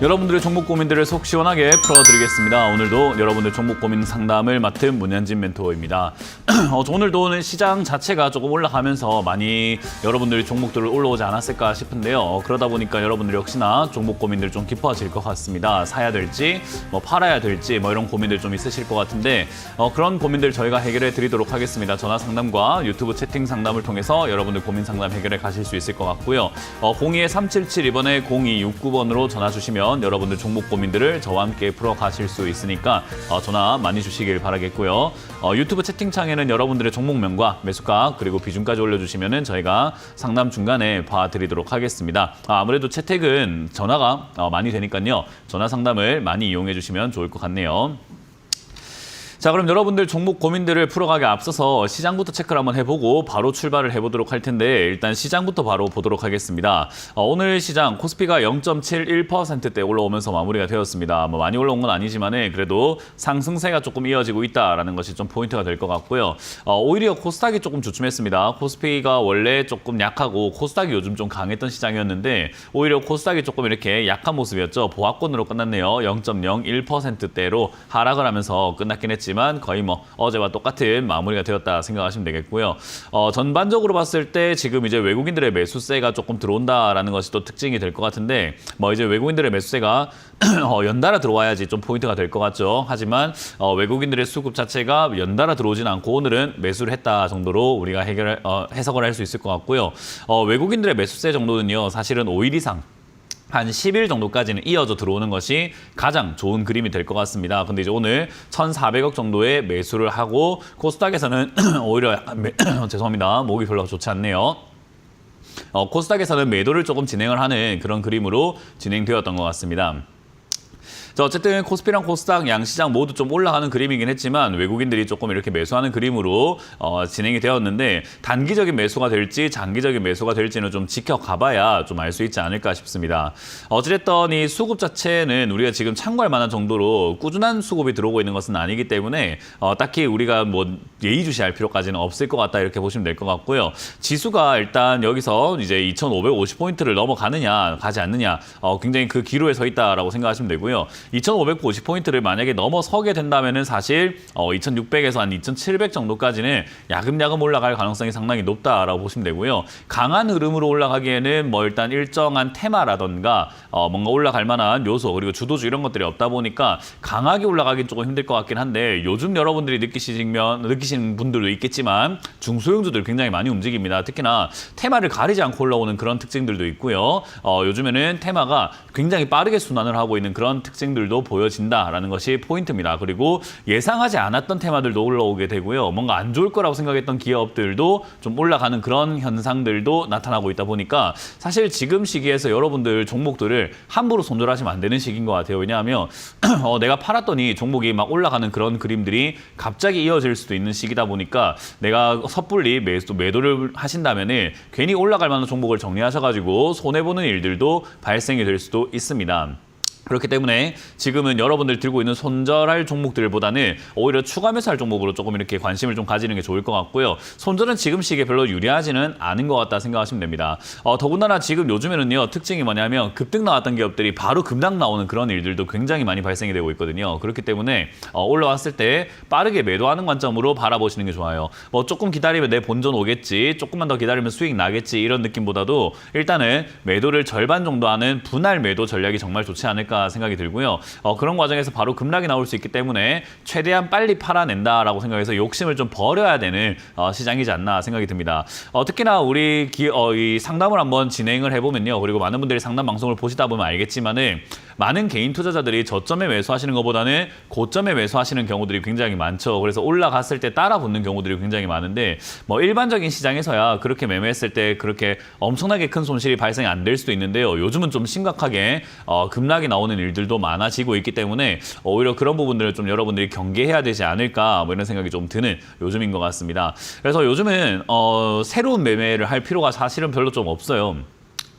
여러분들의 종목 고민들을 속 시원하게 풀어드리겠습니다. 오늘도 여러분들 종목 고민 상담을 맡은 문현진 멘토입니다. 오늘도 시장 자체가 조금 올라가면서 많이 여러분들이 종목들을 올라오지 않았을까 싶은데요. 그러다 보니까 여러분들 역시나 종목 고민들 좀 깊어질 것 같습니다. 사야 될지, 팔아야 될지 이런 고민들 좀 있으실 것 같은데 그런 고민들 저희가 해결해 드리도록 하겠습니다. 전화 상담과 유튜브 채팅 상담을 통해서 여러분들 고민 상담 해결해 가실 수 있을 것 같고요. 02-377 0269번으로 전화 주시면 여러분들 종목 고민들을 저와 함께 풀어가실 수 있으니까 전화 많이 주시길 바라겠고요. 유튜브 채팅창에는 여러분들의 종목명과 매수가 그리고 비중까지 올려주시면 저희가 상담 중간에 봐드리도록 하겠습니다. 아무래도 채택은 전화가 많이 되니까요. 전화 상담을 많이 이용해 주시면 좋을 것 같네요. 자, 그럼 여러분들 종목 고민들을 풀어가기 앞서서 시장부터 체크를 한번 해보고 바로 출발을 해보도록 할 텐데 일단 시장부터 바로 보도록 하겠습니다. 오늘 시장 코스피가 0.71%대 올라오면서 마무리가 되었습니다. 많이 올라온 건 아니지만 그래도 상승세가 조금 이어지고 있다는 것이 좀 포인트가 될 것 같고요. 오히려 코스닥이 조금 주춤했습니다. 코스피가 원래 조금 약하고 코스닥이 요즘 좀 강했던 시장이었는데 오히려 코스닥이 조금 이렇게 약한 모습이었죠. 보합권으로 끝났네요. 0.01%대로 하락을 하면서 끝났긴 했지만 거의 어제와 똑같은 마무리가 되었다 생각하시면 되겠고요. 전반적으로 봤을 때 지금 이제 외국인들의 매수세가 조금 들어온다라는 것이 또 특징이 될 것 같은데 이제 외국인들의 매수세가 연달아 들어와야지 좀 포인트가 될 것 같죠. 하지만 외국인들의 수급 자체가 연달아 들어오진 않고 오늘은 매수를 했다 정도로 우리가 해석을 할 수 있을 것 같고요. 외국인들의 매수세 정도는요. 사실은 5일 이상 한 10일 정도까지는 이어져 들어오는 것이 가장 좋은 그림이 될 것 같습니다. 근데 이제 오늘 1,400억 정도의 매수를 하고 코스닥에서는 오히려 죄송합니다. 목이 별로 좋지 않네요. 코스닥에서는 매도를 조금 진행을 하는 그런 그림으로 진행되었던 것 같습니다. 자, 어쨌든 코스피랑 코스닥 양시장 모두 좀 올라가는 그림이긴 했지만 외국인들이 조금 이렇게 매수하는 그림으로 진행이 되었는데 단기적인 매수가 될지 장기적인 매수가 될지는 좀 지켜가봐야 좀 알 수 있지 않을까 싶습니다. 어찌됐든 이 수급 자체는 우리가 지금 참고할 만한 정도로 꾸준한 수급이 들어오고 있는 것은 아니기 때문에 딱히 우리가 예의주시할 필요까지는 없을 것 같다 이렇게 보시면 될 것 같고요. 지수가 일단 여기서 이제 2,550포인트를 넘어가느냐 가지 않느냐 굉장히 그 기로에 서 있다라고 생각하시면 되고요. 2,550포인트를 만약에 넘어서게 된다면은 사실 2,600에서 한 2,700 정도까지는 야금야금 올라갈 가능성이 상당히 높다라고 보시면 되고요. 강한 흐름으로 올라가기에는 일단 일정한 테마라던가 뭔가 올라갈 만한 요소 그리고 주도주 이런 것들이 없다 보니까 강하게 올라가긴 조금 힘들 것 같긴 한데 요즘 여러분들이 느끼시는 분들도 있겠지만 중소형주들 굉장히 많이 움직입니다. 특히나 테마를 가리지 않고 올라오는 그런 특징들도 있고요. 요즘에는 테마가 굉장히 빠르게 순환을 하고 있는 그런 특징들도 보여진다라는 것이 포인트입니다. 그리고 예상하지 않았던 테마들도 올라오게 되고요. 뭔가 안 좋을 거라고 생각했던 기업들도 좀 올라가는 그런 현상들도 나타나고 있다 보니까 사실 지금 시기에서 여러분들 종목들을 함부로 손절하시면 안 되는 시기인 것 같아요. 왜냐하면 내가 팔았더니 종목이 막 올라가는 그런 그림들이 갑자기 이어질 수도 있는 시기다 보니까 내가 섣불리 매도를 하신다면 괜히 올라갈 만한 종목을 정리하셔가지고 손해보는 일들도 발생이 될 수도 있습니다. 그렇기 때문에 지금은 여러분들 들고 있는 손절할 종목들보다는 오히려 추가 매수할 종목으로 조금 이렇게 관심을 좀 가지는 게 좋을 것 같고요. 손절은 지금 시기에 별로 유리하지는 않은 것 같다 생각하시면 됩니다. 더군다나 지금 요즘에는요. 특징이 뭐냐면 급등 나왔던 기업들이 바로 급락 나오는 그런 일들도 굉장히 많이 발생이 되고 있거든요. 그렇기 때문에 올라왔을 때 빠르게 매도하는 관점으로 바라보시는 게 좋아요. 조금 기다리면 내 본전 오겠지. 조금만 더 기다리면 수익 나겠지. 이런 느낌보다도 일단은 매도를 절반 정도 하는 분할 매도 전략이 정말 좋지 않을까 생각이 들고요. 그런 과정에서 바로 급락이 나올 수 있기 때문에 최대한 빨리 팔아낸다라고 생각해서 욕심을 좀 버려야 되는 시장이지 않나 생각이 듭니다. 특히나 우리 이 상담을 한번 진행을 해보면요. 그리고 많은 분들이 상담 방송을 보시다 보면 알겠지만은 많은 개인 투자자들이 저점에 매수하시는 것보다는 고점에 매수하시는 경우들이 굉장히 많죠. 그래서 올라갔을 때 따라 붙는 경우들이 굉장히 많은데 일반적인 시장에서야 그렇게 매매했을 때 그렇게 엄청나게 큰 손실이 발생이 안 될 수도 있는데요. 요즘은 좀 심각하게 급락이 나오는 일들도 많아지고 있기 때문에 오히려 그런 부분들을 좀 여러분들이 경계해야 되지 않을까 이런 생각이 좀 드는 요즘인 것 같습니다. 그래서 요즘은 새로운 매매를 할 필요가 사실은 별로 좀 없어요.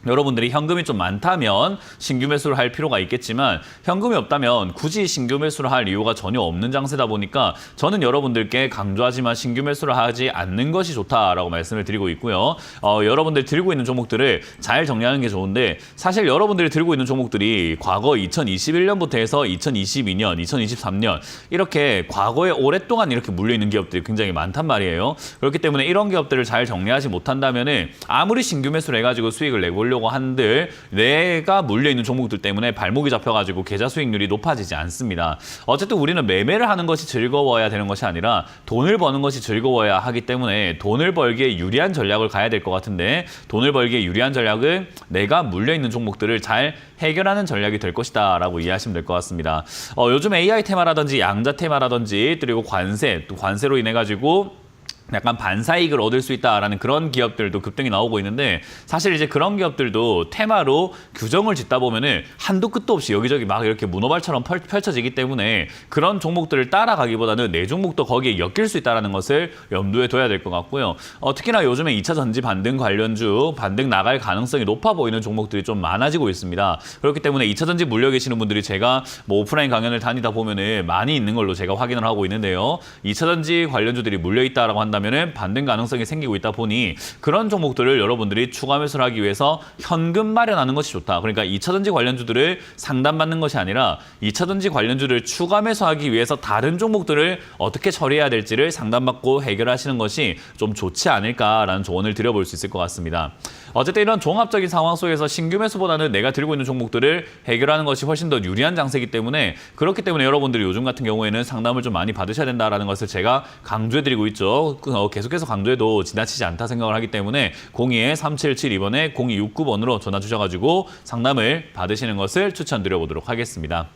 여러분들이 현금이 좀 많다면 신규 매수를 할 필요가 있겠지만 현금이 없다면 굳이 신규 매수를 할 이유가 전혀 없는 장세다 보니까 저는 여러분들께 강조하지만 신규 매수를 하지 않는 것이 좋다라고 말씀을 드리고 있고요. 여러분들이 들고 있는 종목들을 잘 정리하는 게 좋은데 사실 여러분들이 들고 있는 종목들이 과거 2021년부터 해서 2022년, 2023년 이렇게 과거에 오랫동안 이렇게 물려있는 기업들이 굉장히 많단 말이에요. 그렇기 때문에 이런 기업들을 잘 정리하지 못한다면 아무리 신규 매수를 해가지고 수익을 내보려고 한들 내가 물려있는 종목들 때문에 발목이 잡혀가지고 계좌 수익률이 높아지지 않습니다. 어쨌든 우리는 매매를 하는 것이 즐거워야 되는 것이 아니라 돈을 버는 것이 즐거워야 하기 때문에 돈을 벌기에 유리한 전략을 가야 될 것 같은데 돈을 벌기에 유리한 전략은 내가 물려있는 종목들을 잘 해결하는 전략이 될 것이다 라고 이해하시면 될 것 같습니다. 요즘 AI 테마라든지 양자 테마라든지 그리고 관세, 또 관세로 인해 가지고 약간 반사이익을 얻을 수 있다라는 그런 기업들도 급등이 나오고 있는데 사실 이제 그런 기업들도 테마로 규정을 짓다 보면은 한도 끝도 없이 여기저기 막 이렇게 문어발처럼 펼쳐지기 때문에 그런 종목들을 따라가기보다는 내 종목도 거기에 엮일 수 있다는 것을 염두에 둬야 될 것 같고요. 특히나 요즘에 2차 전지 반등 관련주 반등 나갈 가능성이 높아 보이는 종목들이 좀 많아지고 있습니다. 그렇기 때문에 2차 전지 물려 계시는 분들이 제가 뭐 오프라인 강연을 다니다 보면은 많이 있는 걸로 제가 확인을 하고 있는데요. 2차 전지 관련주들이 물려 있다라고 한다면 반등 가능성이 생기고 있다 보니 그런 종목들을 여러분들이 추가 매수를 하기 위해서 현금 마련하는 것이 좋다. 그러니까 2차전지 관련주들을 상담받는 것이 아니라 2차전지 관련주를 추가 매수하기 위해서 다른 종목들을 어떻게 처리해야 될지를 상담받고 해결하시는 것이 좀 좋지 않을까라는 조언을 드려볼 수 있을 것 같습니다. 어쨌든 이런 종합적인 상황 속에서 신규 매수보다는 내가 들고 있는 종목들을 해결하는 것이 훨씬 더 유리한 장세이기 때문에 그렇기 때문에 여러분들이 요즘 같은 경우에는 상담을 좀 많이 받으셔야 된다라는 것을 제가 강조해드리고 있죠. 계속해서 강조해도 지나치지 않다 생각을 하기 때문에 02-3772번에 0269번으로 전화 주셔가지고 상담을 받으시는 것을 추천드려보도록 하겠습니다.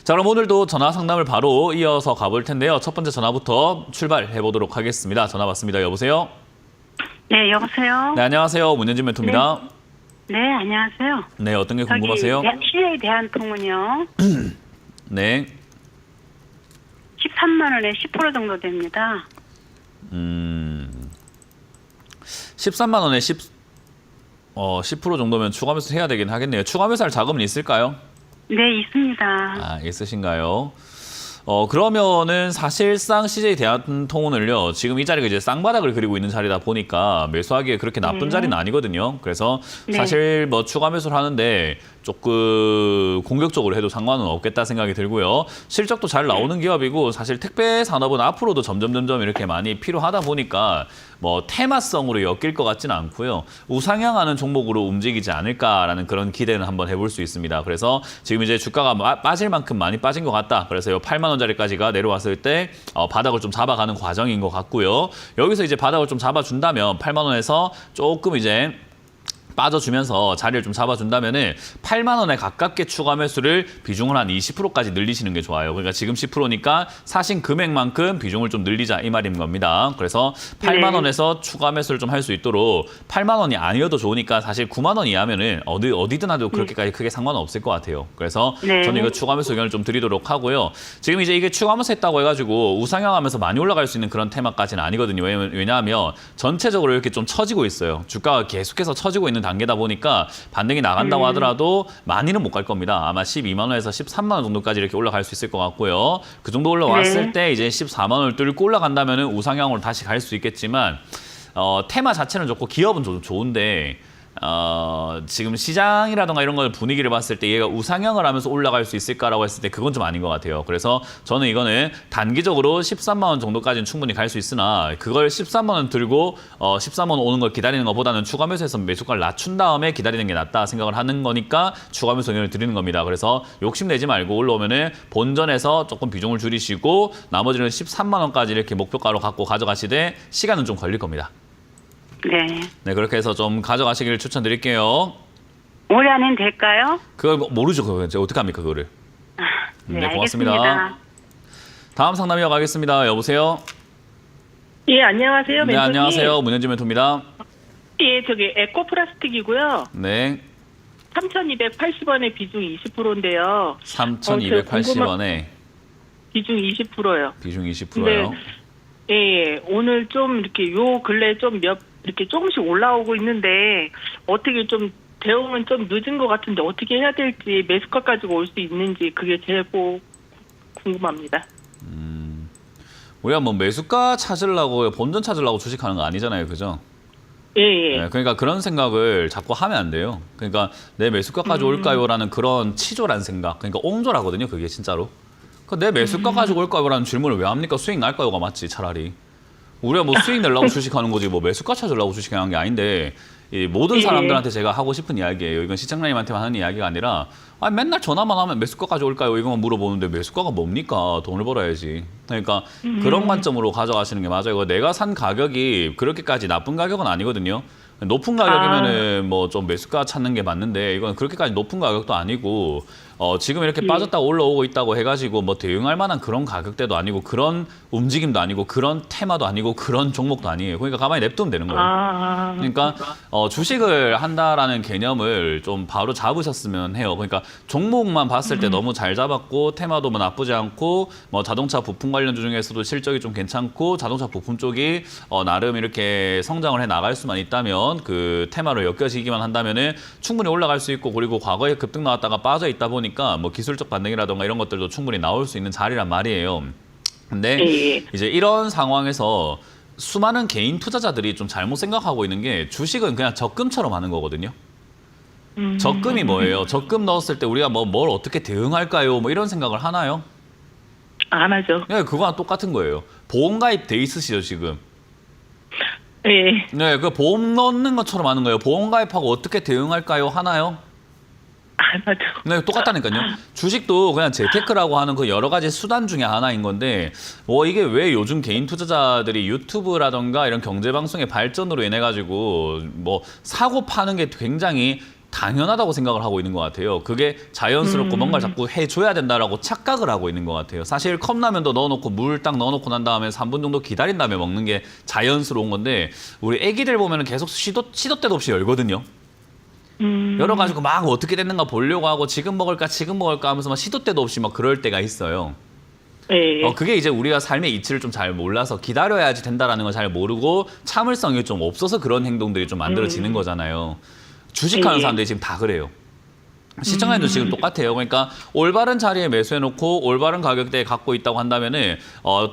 자, 그럼 오늘도 전화 상담을 바로 이어서 가볼 텐데요. 첫 번째 전화부터 출발해 보도록 하겠습니다. 전화 받습니다. 여보세요? 네, 여보세요? 네, 안녕하세요. 문현진 멘토입니다. 네, 안녕하세요. 네, 어떤 게 궁금하세요? CJ 대한통운요. 네. 13만 원에 10% 정도 됩니다. 13만 원에 10% 정도면 추가 매수 해야 되긴 하겠네요. 추가 매수할 자금은 있을까요? 네, 있습니다. 아, 있으신가요? 그러면은 사실상 CJ 대한통운을요, 지금 이 자리가 이제 쌍바닥을 그리고 있는 자리다 보니까 매수하기에 그렇게 나쁜 자리는 아니거든요. 그래서 사실 뭐 추가 매수를 하는데 조금 공격적으로 해도 상관은 없겠다 생각이 들고요. 실적도 잘 나오는 기업이고 사실 택배 산업은 앞으로도 점점 이렇게 많이 필요하다 보니까 뭐 테마성으로 엮일 것 같지는 않고요. 우상향하는 종목으로 움직이지 않을까라는 그런 기대는 한번 해볼 수 있습니다. 그래서 지금 이제 주가가 빠질 만큼 많이 빠진 것 같다. 그래서 요 8만 원짜리까지가 내려왔을 때 바닥을 좀 잡아가는 과정인 것 같고요. 여기서 이제 바닥을 좀 잡아준다면 8만 원에서 조금 이제 빠져주면서 자리를 좀 잡아준다면은 8만 원에 가깝게 추가 매수를 비중을 한 20%까지 늘리시는 게 좋아요. 그러니까 지금 10%니까 사신 금액만큼 비중을 좀 늘리자 이 말인 겁니다. 그래서 8만 원에서 추가 매수를 좀 할 수 있도록 8만 원이 아니어도 좋으니까 사실 9만 원 이하면은 어디든 하도 그렇게까지 크게 상관은 없을 것 같아요. 그래서 저는 이거 추가 매수 의견을 좀 드리도록 하고요. 지금 이제 이게 추가 매수 했다고 해가지고 우상향하면서 많이 올라갈 수 있는 그런 테마까지는 아니거든요. 왜냐하면 전체적으로 이렇게 좀 처지고 있어요. 주가가 계속해서 처지고 있는 단계다 보니까 반등이 나간다고 하더라도 많이는 못 갈 겁니다. 아마 12만 원에서 13만 원 정도까지 이렇게 올라갈 수 있을 것 같고요. 그 정도 올라왔을 때 이제 14만 원을 뚫고 올라간다면 우상향으로 다시 갈 수 있겠지만 테마 자체는 좋고 기업은 좀 좋은데 지금 시장이라던가 이런 걸 분위기를 봤을 때 얘가 우상향을 하면서 올라갈 수 있을까라고 했을 때 그건 좀 아닌 것 같아요. 그래서 저는 이거는 단기적으로 13만 원 정도까지는 충분히 갈 수 있으나 그걸 13만 원 들고 13만 원 오는 걸 기다리는 것보다는 추가 매수해서 매수가를 낮춘 다음에 기다리는 게 낫다 생각을 하는 거니까 추가 매수 의견을 드리는 겁니다. 그래서 욕심내지 말고 올라오면은 본전에서 조금 비중을 줄이시고 나머지는 13만 원까지 이렇게 목표가로 갖고 가져가시되 시간은 좀 걸릴 겁니다. 네, 그렇게 해서 좀 가져가시기를 추천드릴게요. 올해 안엔 될까요? 그걸 모르죠. 그거 이제 어떻게 합니까, 그거를? 네, 고맙습니다. 알겠습니다. 다음 상담 이어가겠습니다. 여보세요? 예, 안녕하세요. 네, 멘토님. 안녕하세요. 문현진 멘토입니다. 예, 저기 에코플라스틱이고요. 네. 3,280원에 비중 20%인데요. 3,280원에 비중 20%요. 비중 20%요. 예, 오늘 좀 이렇게 요 근래 좀 이렇게 조금씩 올라오고 있는데 어떻게 좀 대응은 좀 늦은 것 같은데 어떻게 해야 될지 매수가 가지고 올 수 있는지 그게 제일 궁금합니다. 우리가 뭐 매수가 찾으려고 본전 찾으려고 주식하는 거 아니잖아요, 그죠? 예, 예. 네, 그러니까 그런 생각을 자꾸 하면 안 돼요. 그러니까 내 매수가까지 올까요라는 그런 치졸한 생각, 그러니까 옹졸하거든요, 그게 진짜로. 내 매수가 가지고 올까요라는 질문을 왜 합니까? 수익 날까요가 맞지, 차라리. 우리가 뭐 수익 내려고 주식하는 거지 뭐 매수가 찾으려고 주식하는 게 아닌데 이 모든 사람들한테 제가 하고 싶은 이야기예요. 이건 시청자님한테만 하는 이야기가 아니라 맨날 전화만 하면 매수가까지 올까요? 이거만 물어보는데 매수가가 뭡니까? 돈을 벌어야지. 그러니까 그런 관점으로 가져가시는 게 맞아요. 내가 산 가격이 그렇게까지 나쁜 가격은 아니거든요. 높은 가격이면은 뭐 좀 매수가 찾는 게 맞는데 이건 그렇게까지 높은 가격도 아니고 지금 이렇게 빠졌다가 올라오고 있다고 해가지고 뭐 대응할 만한 그런 가격대도 아니고 그런 움직임도 아니고 그런 테마도 아니고 그런 종목도 아니에요. 그러니까 가만히 냅두면 되는 거예요. 그러니까 주식을 한다라는 개념을 좀 바로 잡으셨으면 해요. 그러니까 종목만 봤을 때 너무 잘 잡았고 테마도 뭐 나쁘지 않고 뭐 자동차 부품 관련주 중에서도 실적이 좀 괜찮고 자동차 부품 쪽이 나름 이렇게 성장을 해 나갈 수만 있다면 그 테마로 엮여지기만 한다면은 충분히 올라갈 수 있고 그리고 과거에 급등 나왔다가 빠져 있다 보니까 뭐 기술적 반등이라던가 이런 것들도 충분히 나올 수 있는 자리란 말이에요. 근데 이제 이런 상황에서 수많은 개인 투자자들이 좀 잘못 생각하고 있는 게 주식은 그냥 적금처럼 하는 거거든요. 적금이 뭐예요? 적금 넣었을 때 우리가 뭘 어떻게 대응할까요? 뭐 이런 생각을 하나요? 안 하죠. 네, 그거랑 똑같은 거예요. 보험가입 돼 있으시죠, 지금? 예. 네, 그 보험 넣는 것처럼 하는 거예요. 보험가입하고 어떻게 대응할까요? 하나요? 안 하죠. 네, 똑같다니까요. 주식도 그냥 재테크라고 하는 그 여러 가지 수단 중에 하나인 건데 이게 왜 요즘 개인 투자자들이 유튜브라던가 이런 경제방송의 발전으로 인해 가지고 뭐 사고 파는 게 굉장히 당연하다고 생각을 하고 있는 것 같아요. 그게 자연스럽고 뭔가를 자꾸 해줘야 된다라고 착각을 하고 있는 것 같아요. 사실 컵라면도 넣어놓고 물 딱 넣어놓고 난 다음에 3분 정도 기다린 다음에 먹는 게 자연스러운 건데 우리 애기들 보면 계속 시도 때도 없이 열거든요. 열어가지고 막 어떻게 됐는가 보려고 하고 지금 먹을까 하면서 막 시도 때도 없이 막 그럴 때가 있어요. 예. 그게 이제 우리가 삶의 이치를 좀 잘 몰라서 기다려야지 된다라는 걸 잘 모르고 참을성이 좀 없어서 그런 행동들이 좀 만들어지는 거잖아요. 주식하는 사람들이 지금 다 그래요. 시청자님도 지금 똑같아요. 그러니까 올바른 자리에 매수해놓고 올바른 가격대에 갖고 있다고 한다면은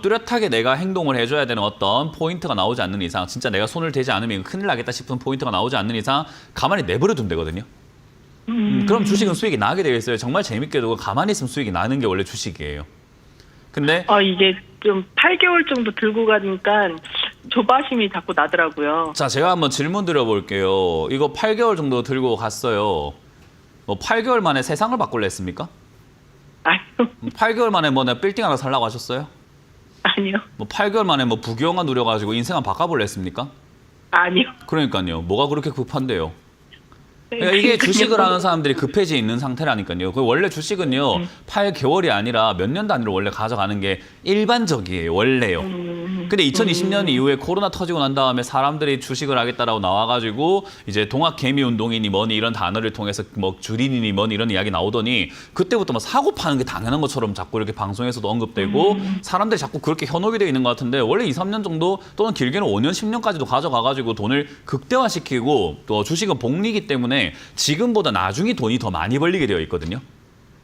뚜렷하게 내가 행동을 해줘야 되는 어떤 포인트가 나오지 않는 이상 진짜 내가 손을 대지 않으면 큰일 나겠다 싶은 포인트가 나오지 않는 이상 가만히 내버려두면 되거든요. 그럼 주식은 수익이 나게 되어 있어요. 정말 재밌게도 가만히 있으면 수익이 나는 게 원래 주식이에요. 근데 이게 좀 8개월 정도 들고 가니까 조바심이 자꾸 나더라고요. 자, 제가 한번 질문 드려볼게요. 이거 8개월 정도 들고 갔어요. 뭐 8개월 만에 세상을 바꿀래 했습니까? 아니요. 8개월 만에 뭐 내가 빌딩 하나 살라고 하셨어요? 아니요. 뭐 8개월 만에 뭐 부귀영화 누려가지고 인생 한번 바꿔볼래 했습니까? 아니요. 그러니까요. 뭐가 그렇게 급한데요? 그러니까 이게 주식을 하는 사람들이 급해져 있는 상태라니까요. 원래 주식은요, 8개월이 아니라 몇 년 단위로 원래 가져가는 게 일반적이에요. 원래요. 근데 2020년 이후에 코로나 터지고 난 다음에 사람들이 주식을 하겠다라고 나와가지고 이제 동학개미운동이니 뭐니 이런 단어를 통해서 뭐 주린이니 뭐니 이런 이야기 나오더니 그때부터 막 사고 파는 게 당연한 것처럼 자꾸 이렇게 방송에서도 언급되고 사람들이 자꾸 그렇게 현혹이 되어 있는 것 같은데 원래 2, 3년 정도 또는 길게는 5년, 10년까지도 가져가가지고 돈을 극대화시키고 또 주식은 복리이기 때문에 지금보다 나중에 돈이 더 많이 벌리게 되어 있거든요.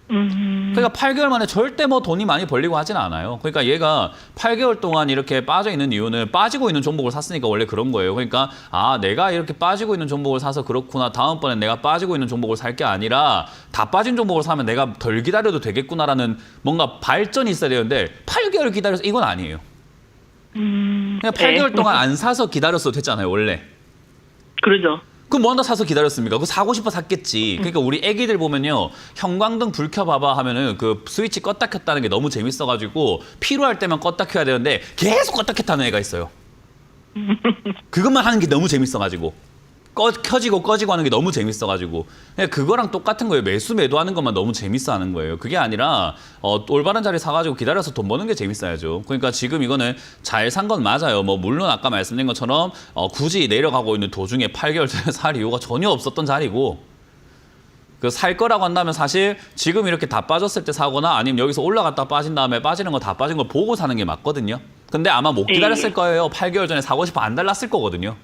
그러니까 8개월 만에 절대 뭐 돈이 많이 벌리고 하지는 않아요. 그러니까 얘가 8개월 동안 이렇게 빠져 있는 이유는 빠지고 있는 종목을 샀으니까 원래 그런 거예요. 그러니까 내가 이렇게 빠지고 있는 종목을 사서 그렇구나. 다음번엔 내가 빠지고 있는 종목을 살 게 아니라 다 빠진 종목을 사면 내가 덜 기다려도 되겠구나라는 뭔가 발전이 있어야 되는데 8개월 기다려서 이건 아니에요. 그냥 8개월 동안 안 사서 기다렸어도 됐잖아요. 원래. 그러죠. 그럼 뭐 하나 사서 기다렸습니까? 그거 사고 싶어 샀겠지. 그러니까 우리 애기들 보면요. 형광등 불 켜봐봐 하면은 그 스위치 껐다 켰다는 게 너무 재밌어가지고 필요할 때만 껐다 켜야 되는데 계속 껐다 켰다는 애가 있어요. 그것만 하는 게 너무 재밌어가지고. 켜지고 꺼지고 하는 게 너무 재밌어가지고 그냥 그거랑 똑같은 거예요. 매도하는 것만 너무 재밌어 하는 거예요. 그게 아니라 올바른 자리 사가지고 기다려서 돈 버는 게 재밌어야죠. 그러니까 지금 이거는 잘 산 건 맞아요. 뭐 물론 아까 말씀드린 것처럼 굳이 내려가고 있는 도중에 8개월 전에 살 이유가 전혀 없었던 자리고 그 살 거라고 한다면 사실 지금 이렇게 다 빠졌을 때 사거나 아니면 여기서 올라갔다 빠진 다음에 빠지는 거 다 빠진 걸 보고 사는 게 맞거든요. 근데 아마 못 기다렸을 거예요. 8개월 전에 사고 싶어 안 달랐을 거거든요.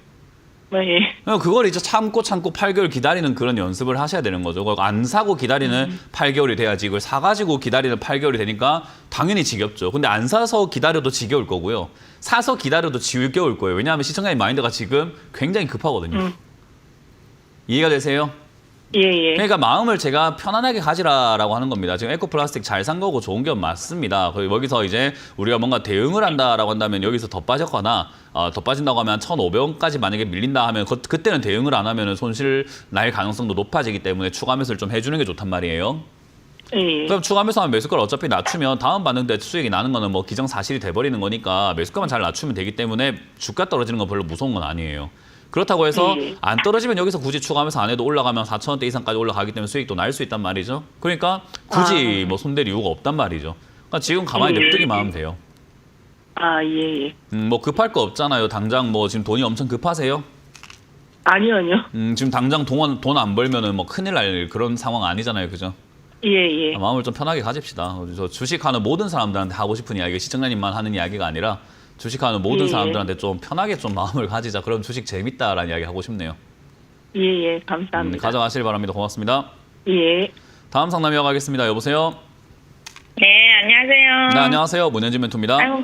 네. 그걸 이제 참고 8개월 기다리는 그런 연습을 하셔야 되는 거죠. 그거 안 사고 기다리는 8개월이 돼야지 이걸 사가지고 기다리는 8개월이 되니까 당연히 지겹죠. 근데 안 사서 기다려도 지겨울 거고요. 사서 기다려도 지겨울 거예요. 왜냐하면 시청자님 마인드가 지금 굉장히 급하거든요. 이해가 되세요? 예. 그러니까 마음을 제가 편안하게 가지라라고 하는 겁니다. 지금 에코플라스틱 잘 산 거고 좋은 게 맞습니다. 여기서 이제 우리가 뭔가 대응을 한다라고 한다면 여기서 더 빠졌거나 더 빠진다고 하면 1,500원까지 만약에 밀린다 하면 그때는 대응을 안 하면 손실 날 가능성도 높아지기 때문에 추가 매수를 좀 해주는 게 좋단 말이에요. 예. 그럼 추가 매수하면 매수가를 어차피 낮추면 다음 받는 데 수익이 나는 거는 뭐 기정사실이 돼버리는 거니까 매수가만 잘 낮추면 되기 때문에 주가 떨어지는 건 별로 무서운 건 아니에요. 그렇다고 해서 안 떨어지면 여기서 굳이 추가하면서 안 해도 올라가면 4,000원대 이상까지 올라가기 때문에 수익도 날 수 있단 말이죠. 그러니까 굳이 뭐 손댈 이유가 없단 말이죠. 그러니까 지금 가만히 냅두기만 하면 돼요. 예. 뭐 급할 거 없잖아요. 당장 뭐 지금 돈이 엄청 급하세요? 아니요. 지금 당장 돈 안 벌면은 뭐 큰일 날 그런 상황 아니잖아요. 그죠? 예. 마음을 좀 편하게 가집시다. 저 주식하는 모든 사람들한테 하고 싶은 이야기, 시청자님만 하는 이야기가 아니라 주식하는 모든 사람들한테 좀 편하게 좀 마음을 가지자. 그럼 주식 재밌다라는 이야기 하고 싶네요. 예. 감사합니다. 가져가시길 바랍니다. 고맙습니다. 예. 다음 상담 이어가겠습니다. 여보세요? 네, 안녕하세요. 네, 안녕하세요. 문현진 멘토입니다. 아이고,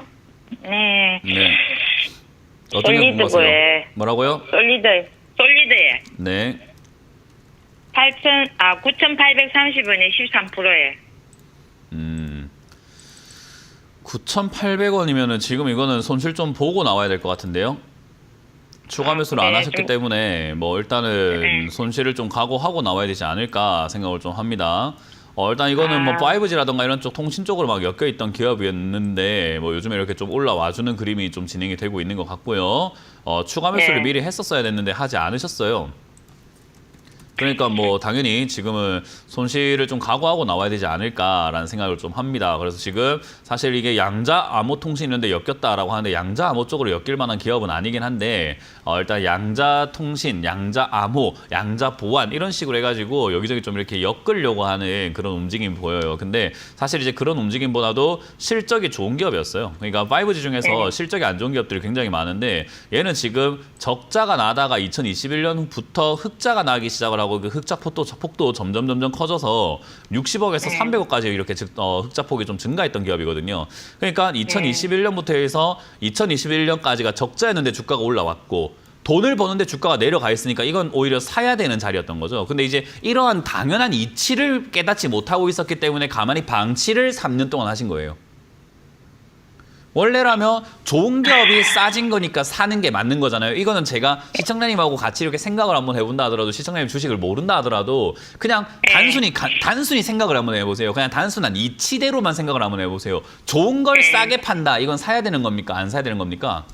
네. 네. 어떤 게 궁금하세요? 솔리드고에. 뭐라고요? 솔리드에. 네. 9,830원에 13%에. 9,800원이면은 지금 이거는 손실 좀 보고 나와야 될 것 같은데요. 추가 매수를 안 네, 하셨기 좀- 때문에 뭐 일단은 네. 손실을 좀 각오하고 나와야 되지 않을까 생각을 좀 합니다. 일단 이거는 뭐 5G라던가 이런 쪽 통신 쪽으로 막 엮여 있던 기업이었는데 뭐 요즘에 이렇게 좀 올라와주는 그림이 좀 진행이 되고 있는 것 같고요. 추가 매수를 네. 미리 했었어야 됐는데 하지 않으셨어요. 그러니까 뭐 당연히 지금은 손실을 좀 각오하고 나와야 되지 않을까라는 생각을 좀 합니다. 그래서 지금 사실 이게 양자 암호 통신 이런 데 엮였다라고 하는데 양자 암호 쪽으로 엮일 만한 기업은 아니긴 한데 일단 양자 통신, 양자 암호, 양자 보안 이런 식으로 해가지고 여기저기 좀 이렇게 엮으려고 하는 그런 움직임이 보여요. 근데 사실 이제 그런 움직임보다도 실적이 좋은 기업이었어요. 그러니까 5G 중에서 실적이 안 좋은 기업들이 굉장히 많은데 얘는 지금 적자가 나다가 2021년부터 흑자가 나기 시작을 하고 그 흑자 폭도 점점 커져서 60억에서 300억까지 이렇게 흑자 폭이 좀 증가했던 기업이거든요. 그러니까 2021년부터 해서 2021년까지가 적자였는데 주가가 올라왔고 돈을 버는데 주가가 내려가 있으니까 이건 오히려 사야 되는 자리였던 거죠. 근데 이제 이러한 당연한 이치를 깨닫지 못하고 있었기 때문에 가만히 방치를 3년 동안 하신 거예요. 원래라면 좋은 기업이 싸진 거니까 사는 게 맞는 거잖아요. 이거는 제가 시청자님하고 같이 이렇게 생각을 한번 해본다 하더라도 시청자님 주식을 모른다 하더라도 그냥 단순히 생각을 한번 해보세요. 그냥 단순한 이치대로만 생각을 한번 해보세요. 좋은 걸 싸게 판다. 이건 사야 되는 겁니까? 안 사야 되는 겁니까?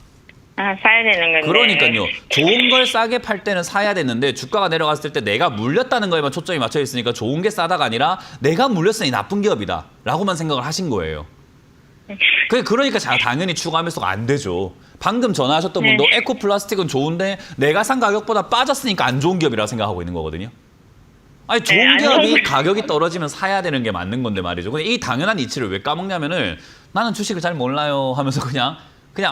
사야 되는 건데. 그러니까요. 좋은 걸 싸게 팔 때는 사야 되는데 주가가 내려갔을 때 내가 물렸다는 거에만 초점이 맞춰 있으니까 좋은 게 싸다가 아니라 내가 물렸으니 나쁜 기업이다 라고만 생각을 하신 거예요. 그러니까 당연히 추가 매수가 안 되죠. 방금 전화하셨던 분도 에코플라스틱은 좋은데 내가 산 가격보다 빠졌으니까 안 좋은 기업이라고 생각하고 있는 거거든요. 아니 좋은 안 기업이 좋은 가격이 떨어지면 사야 되는 게 맞는 건데 말이죠. 근데 이 당연한 이치를 왜 까먹냐면은 나는 주식을 잘 몰라요 하면서 그냥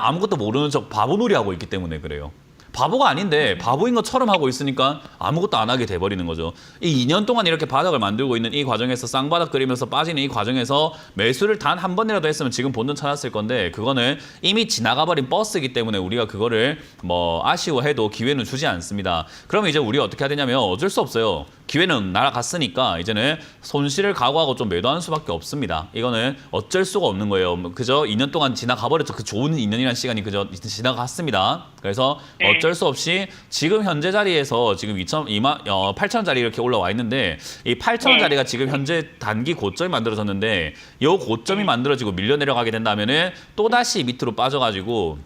아무것도 모르는 척 바보놀이 하고 있기 때문에 그래요. 바보가 아닌데 바보인 것처럼 하고 있으니까 아무것도 안 하게 돼버리는 거죠. 이 2년 동안 이렇게 바닥을 만들고 있는 이 과정에서 쌍바닥 그리면서 빠지는 이 과정에서 매수를 단 한 번이라도 했으면 지금 본전 찾았을 건데 그거는 이미 지나가버린 버스이기 때문에 우리가 그거를 뭐 아쉬워해도 기회는 주지 않습니다. 그러면 이제 우리가 어떻게 해야 되냐면 어쩔 수 없어요. 기회는 날아갔으니까 이제는 손실을 각오하고 좀 매도하는 수밖에 없습니다. 이거는 어쩔 수가 없는 거예요. 그저 2년 동안 지나가버렸죠. 그 좋은 2년이라는 시간이 그저 지나갔습니다. 그래서 어쩔 수 없이 지금 현재 자리에서 지금 8,000원짜리 이렇게 올라와 있는데 이 8,000원짜리가 지금 현재 단기 고점이 만들어졌는데 이 고점이 만들어지고 밀려 내려가게 된다면은 또다시 밑으로 빠져가지고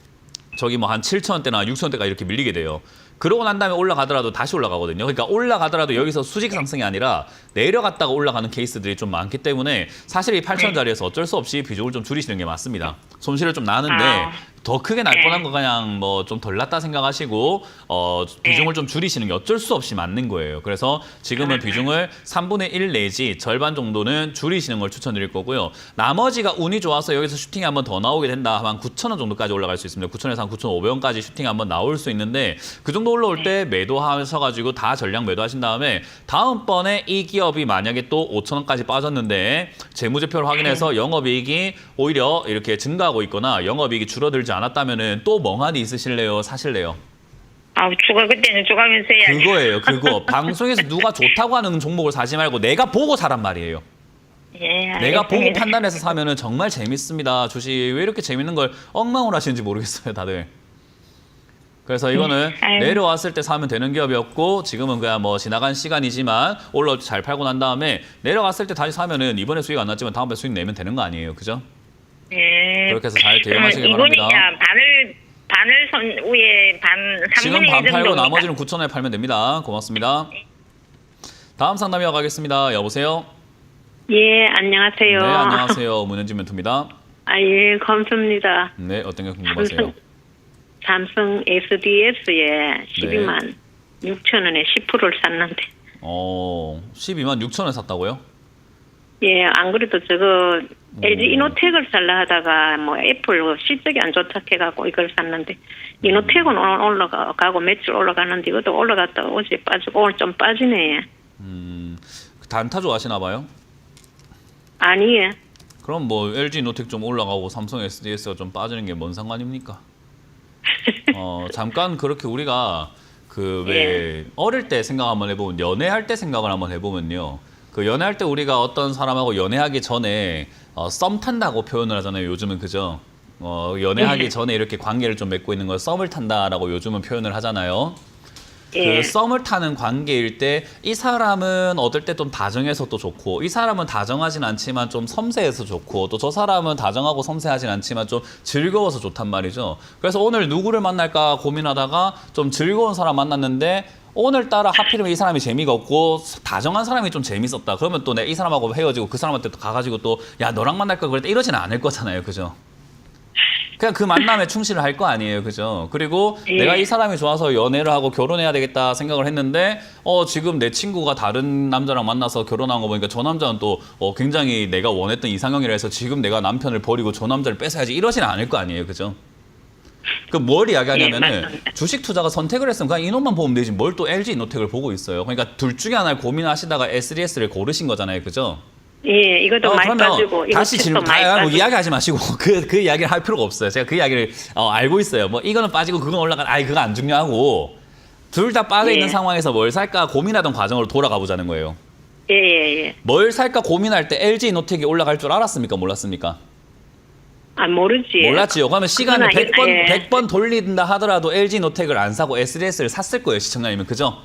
저기 뭐 한 7,000원대나 6,000원대가 이렇게 밀리게 돼요. 그러고 난 다음에 올라가더라도 다시 올라가거든요. 그러니까 올라가더라도 여기서 수직 상승이 아니라 내려갔다가 올라가는 케이스들이 좀 많기 때문에 사실 이 8,000원짜리에서 어쩔 수 없이 비중을 좀 줄이시는 게 맞습니다. 손실을 좀 나는데 더 크게 날 뻔한 거 그냥 뭐 좀 덜 났다 생각하시고 비중을 좀 줄이시는 게 어쩔 수 없이 맞는 거예요. 그래서 지금은 비중을 3분의 1 내지 절반 정도는 줄이시는 걸 추천드릴 거고요. 나머지가 운이 좋아서 여기서 슈팅이 한번 더 나오게 된다 하면 9,000원 정도까지 올라갈 수 있습니다. 9,000원에서 한 9,500원까지 슈팅이 한번 나올 수 있는데 그 정도 올라올 때 매도하셔가지고 다 전량 매도하신 다음에 다음번에 이 기업이 만약에 또 5,000원까지 빠졌는데 재무제표를 확인해서 영업이익이 오히려 이렇게 증가하고 있거나 영업이익이 줄어들지 않았다면은 또 멍하니 있으실래요? 사실래요? 그때는 주가면서 해야지. 그거예요. 그거. 방송에서 누가 좋다고 하는 종목을 사지 말고 내가 보고 사란 말이에요. 예, 내가 보고 알겠습니다. 판단해서 사면은 정말 재밌습니다. 주식 왜 이렇게 재밌는 걸 엉망으로 하시는지 모르겠어요, 다들. 그래서 이거는 아유. 내려왔을 때 사면 되는 기업이었고 지금은 그냥 뭐 지나간 시간이지만 올라올 때 잘 팔고 난 다음에 내려갔을 때 다시 사면은 이번에 수익 안 났지만 다음번에 수익 내면 되는 거 아니에요, 그죠? 예. 그렇게 해서 잘 대응하시길 이분이 바랍니다. 반을 선 위에 반 지금 3분의 1 반 팔고 정도. 나머지는 9,000원에 팔면 됩니다. 고맙습니다. 다음 상담 이어가겠습니다. 여보세요? 예, 안녕하세요. 네, 안녕하세요. 문현진 멘토입니다. 예, 감사합니다. 네, 어떤 게 궁금하세요? 삼성 SDS에 12만 6천 원에 10%를 샀는데. 12만 6천원에 샀다고요? 예, 안 그래도 저거 LG 이노텍을 살라 하다가 뭐 애플 실적이 안 좋다 해갖고 이걸 샀는데 이노텍은 오늘 올라가고 매출 올라가는데 이것도 올라갔다가 어제 빠지고 오늘 좀 빠지네. 단타 좋아하시나 봐요? 아니에요. 그럼 뭐 LG 노텍 좀 올라가고 삼성 SDS가 좀 빠지는 게 뭔 상관입니까? 잠깐 그렇게 우리가 그 왜 어릴 때 생각 한번 해보면 연애할 때 생각을 한번 해보면요. 그 연애할 때 우리가 어떤 사람하고 연애하기 전에 썸 탄다고 표현을 하잖아요. 요즘은 그죠? 연애하기 전에 이렇게 관계를 좀 맺고 있는 걸 썸을 탄다라고 요즘은 표현을 하잖아요. 그 썸을 타는 관계일 때 이 사람은 어떨 때 좀 다정해서 또 좋고 이 사람은 다정하진 않지만 좀 섬세해서 좋고 또 저 사람은 다정하고 섬세하진 않지만 좀 즐거워서 좋단 말이죠. 그래서 오늘 누구를 만날까 고민하다가 좀 즐거운 사람 만났는데 오늘따라 하필이면 이 사람이 재미가 없고 다정한 사람이 좀 재밌었다. 그러면 또 내 이 사람하고 헤어지고 그 사람한테 또 가가지고 또 야 너랑 만날 걸 그랬다 이러지는 않을 거잖아요. 그죠? 그냥 그 만남에 충실을 할 거 아니에요. 그죠? 그리고 내가 이 사람이 좋아서 연애를 하고 결혼해야 되겠다 생각을 했는데 지금 내 친구가 다른 남자랑 만나서 결혼한 거 보니까 저 남자는 또 굉장히 내가 원했던 이상형이라 해서 지금 내가 남편을 버리고 저 남자를 뺏어야지 이러지는 않을 거 아니에요. 그죠? 그 뭘 이야기하냐면은 주식 투자가 선택을 했으면 그냥 이놈만 보면 되지 뭘 또 LG 이노텍을 보고 있어요. 그러니까 둘 중에 하나를 고민하시다가 SDS를 고르신 거잖아요. 그죠? 예, 이것도 많이 그러면 빠지고 다시 이것도 질문 많이 뭐 빠지고. 이야기하지 마시고 그 이야기를 할 필요가 없어요. 제가 그 이야기를 알고 있어요. 뭐 이거는 빠지고 그건 올라가. 그거 안 중요하고 둘 다 빠져 있는 상황에서 뭘 살까 고민하던 과정으로 돌아가 보자는 거예요. 예. 뭘 살까 고민할 때 LG 이노텍이 올라갈 줄 알았습니까? 몰랐습니까? 아, 모르지. 몰랐지요. 그러면 시간을 그건 100번 돌린다 하더라도 LG 이노텍을 안 사고 SDS를 샀을 거예요. 시청자님은. 그죠?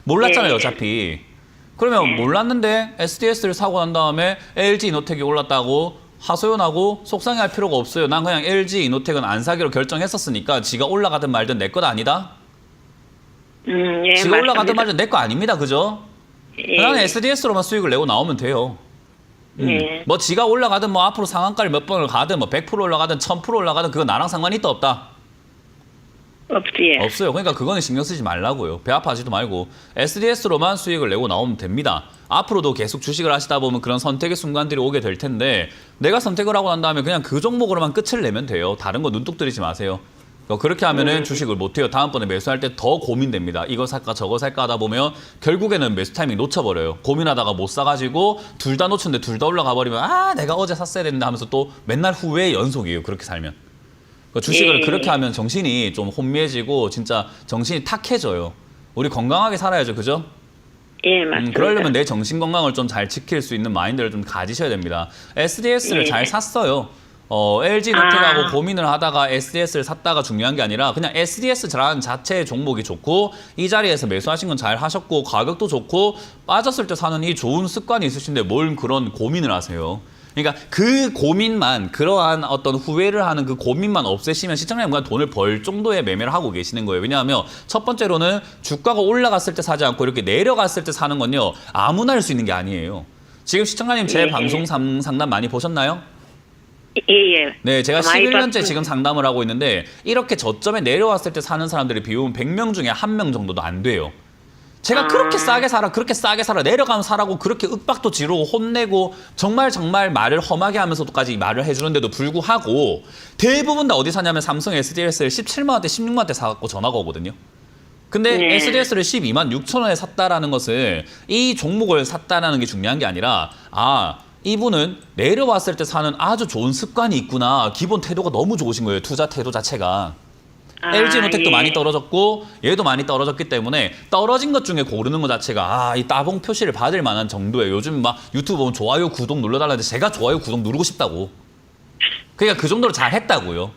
몰랐잖아요. 어차피. 그러면 몰랐는데 SDS를 사고 난 다음에 LG 이노텍이 올랐다고 하소연하고 속상해할 필요가 없어요. 난 그냥 LG 이노텍은 안 사기로 결정했었으니까 지가 올라가든 말든 내 것 아니다. 예, 지가 올라가든 말든 내 거 아닙니다. 그죠? 나는 SDS로만 수익을 내고 나오면 돼요. 뭐 지가 올라가든 뭐 앞으로 상한가를 몇 번을 가든 뭐 100% 올라가든 1000% 올라가든 그거 나랑 상관이 있다 없다? 없지. 없어요. 그러니까 그거는 신경 쓰지 말라고요. 배 아파하지도 말고 SDS로만 수익을 내고 나오면 됩니다. 앞으로도 계속 주식을 하시다 보면 그런 선택의 순간들이 오게 될 텐데 내가 선택을 하고 난 다음에 그냥 그 종목으로만 끝을 내면 돼요. 다른 거 눈독 들이지 마세요. 그렇게 하면은 주식을 못해요. 다음번에 매수할 때 더 고민됩니다. 이거 살까 저거 살까 하다 보면 결국에는 매수 타이밍 놓쳐버려요. 고민하다가 못 사가지고 둘 다 놓쳤는데 둘 다 올라가 버리면 내가 어제 샀어야 됐는데 하면서 또 맨날 후회의 연속이에요. 그렇게 살면. 주식을 그렇게 하면 정신이 좀 혼미해지고 진짜 정신이 탁해져요. 우리 건강하게 살아야죠. 그죠? 예, 맞습니다. 그러려면 내 정신 건강을 좀 잘 지킬 수 있는 마인드를 좀 가지셔야 됩니다. SDS를 잘 샀어요. LG 노텍하고 고민을 하다가 SDS를 샀다가 중요한 게 아니라 그냥 SDS라는 자체의 종목이 좋고 이 자리에서 매수하신 건 잘 하셨고 가격도 좋고 빠졌을 때 사는 이 좋은 습관이 있으신데 뭘 그런 고민을 하세요. 그러니까 그 고민만 그러한 어떤 후회를 하는 그 고민만 없애시면 시청자님과 돈을 벌 정도의 매매를 하고 계시는 거예요. 왜냐하면 첫 번째로는 주가가 올라갔을 때 사지 않고 이렇게 내려갔을 때 사는 건요. 아무나 할 수 있는 게 아니에요. 지금 시청자님 제 방송 상담 많이 보셨나요? 예. 네, 제가 많이 11년째 봤습니다. 지금 상담을 하고 있는데 이렇게 저점에 내려왔을 때 사는 사람들이 비우면 100명 중에 1명 정도도 안 돼요. 제가 그렇게 싸게 살아, 그렇게 싸게 살아, 내려가면 사라고 그렇게 윽박도 지르고 혼내고 정말 말을 험하게 하면서도까지 말을 해주는데도 불구하고 대부분 다 어디 사냐면 삼성 SDS를 17만 원대, 16만 원대 사갖고 전화가 오거든요. 근데 네. SDS를 12만 6천 원에 샀다라는 것은 이 종목을 샀다라는 게 중요한 게 아니라 이분은 내려왔을 때 사는 아주 좋은 습관이 있구나. 기본 태도가 너무 좋으신 거예요. 투자 태도 자체가. LG노텍도 예. 많이 떨어졌고 얘도 많이 떨어졌기 때문에 떨어진 것 중에 고르는 것 자체가 이 따봉 표시를 받을 만한 정도예요. 요즘 막 유튜브 보면 좋아요, 구독 눌러달라는데 제가 좋아요, 구독 누르고 싶다고. 그러니까 그 정도로 잘 했다고요.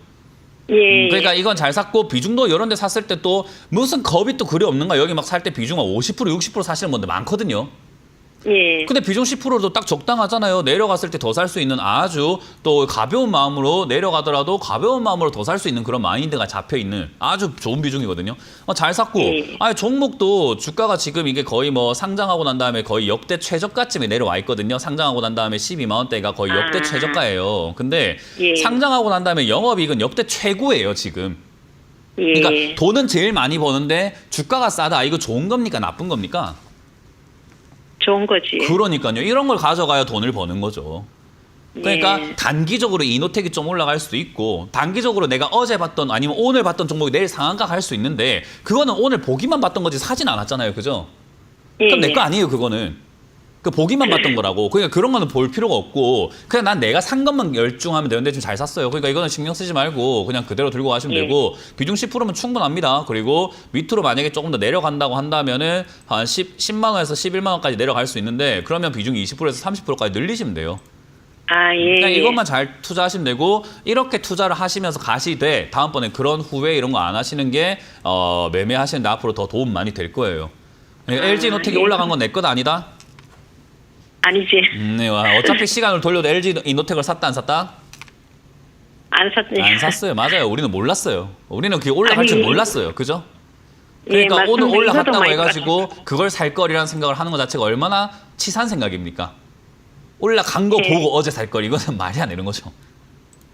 예. 그러니까 이건 잘 샀고 비중도 이런 데 샀을 때 또 무슨 겁이 또 그리 없는가. 여기 막 살 때 비중은 50% 60% 사시는 분들 많거든요. 예. 근데 비중 10%도 딱 적당하잖아요. 내려갔을 때 더 살 수 있는 아주 또 가벼운 마음으로 내려가더라도 가벼운 마음으로 더 살 수 있는 그런 마인드가 잡혀 있는 아주 좋은 비중이거든요. 잘 샀고 종목도 주가가 지금 이게 거의 뭐 상장하고 난 다음에 거의 역대 최저가쯤에 내려와 있거든요. 상장하고 난 다음에 12만 원대가 거의 역대 최저가예요. 근데 예. 상장하고 난 다음에 영업이익은 역대 최고예요, 지금. 예. 그러니까 돈은 제일 많이 버는데 주가가 싸다. 이거 좋은 겁니까? 나쁜 겁니까? 좋은 거지. 그러니까요. 이런 걸 가져가야 돈을 버는 거죠. 그러니까 예. 단기적으로 이노텍이 좀 올라갈 수도 있고 단기적으로 내가 어제 봤던 아니면 오늘 봤던 종목이 내일 상한가 갈 수 있는데 그거는 오늘 보기만 봤던 거지 사진 않았잖아요. 그죠? 예. 그럼 내 거 아니에요. 그거는. 그 보기만 봤던 거라고. 그러니까 그런 거는 볼 필요가 없고 그냥 난 내가 산 것만 열중하면 되는데 좀 잘 샀어요. 그러니까 이거는 신경 쓰지 말고 그냥 그대로 들고 가시면 예. 되고 비중 10%면 충분합니다. 그리고 밑으로 만약에 조금 더 내려간다고 한다면은 한 10만 원에서 11만 원까지 내려갈 수 있는데 그러면 비중이 20%에서 30%까지 늘리시면 돼요. 예. 그냥 이것만 잘 투자하시면 되고 이렇게 투자를 하시면서 가시되 다음번에 그런 후회 이런 거 안 하시는 게 매매하시는데 앞으로 더 도움 많이 될 거예요. LG노텍이 예. 올라간 건 내 것 아니다? 아니지. 네, 어차피 시간을 돌려도 LG 이노텍을 샀다 안 샀다? 안 샀지. 안 샀어요. 맞아요. 우리는 몰랐어요. 우리는 그게 올라갈 줄 아니. 몰랐어요. 그죠? 예, 그러니까 오늘 맞습니다. 올라갔다고 이것도 많이 해가지고 그걸 살 거리라는 생각을 하는 것 자체가 얼마나 치사한 생각입니까? 올라간 거 예. 보고 어제 살 걸 이거는 말이 안 되는 거죠.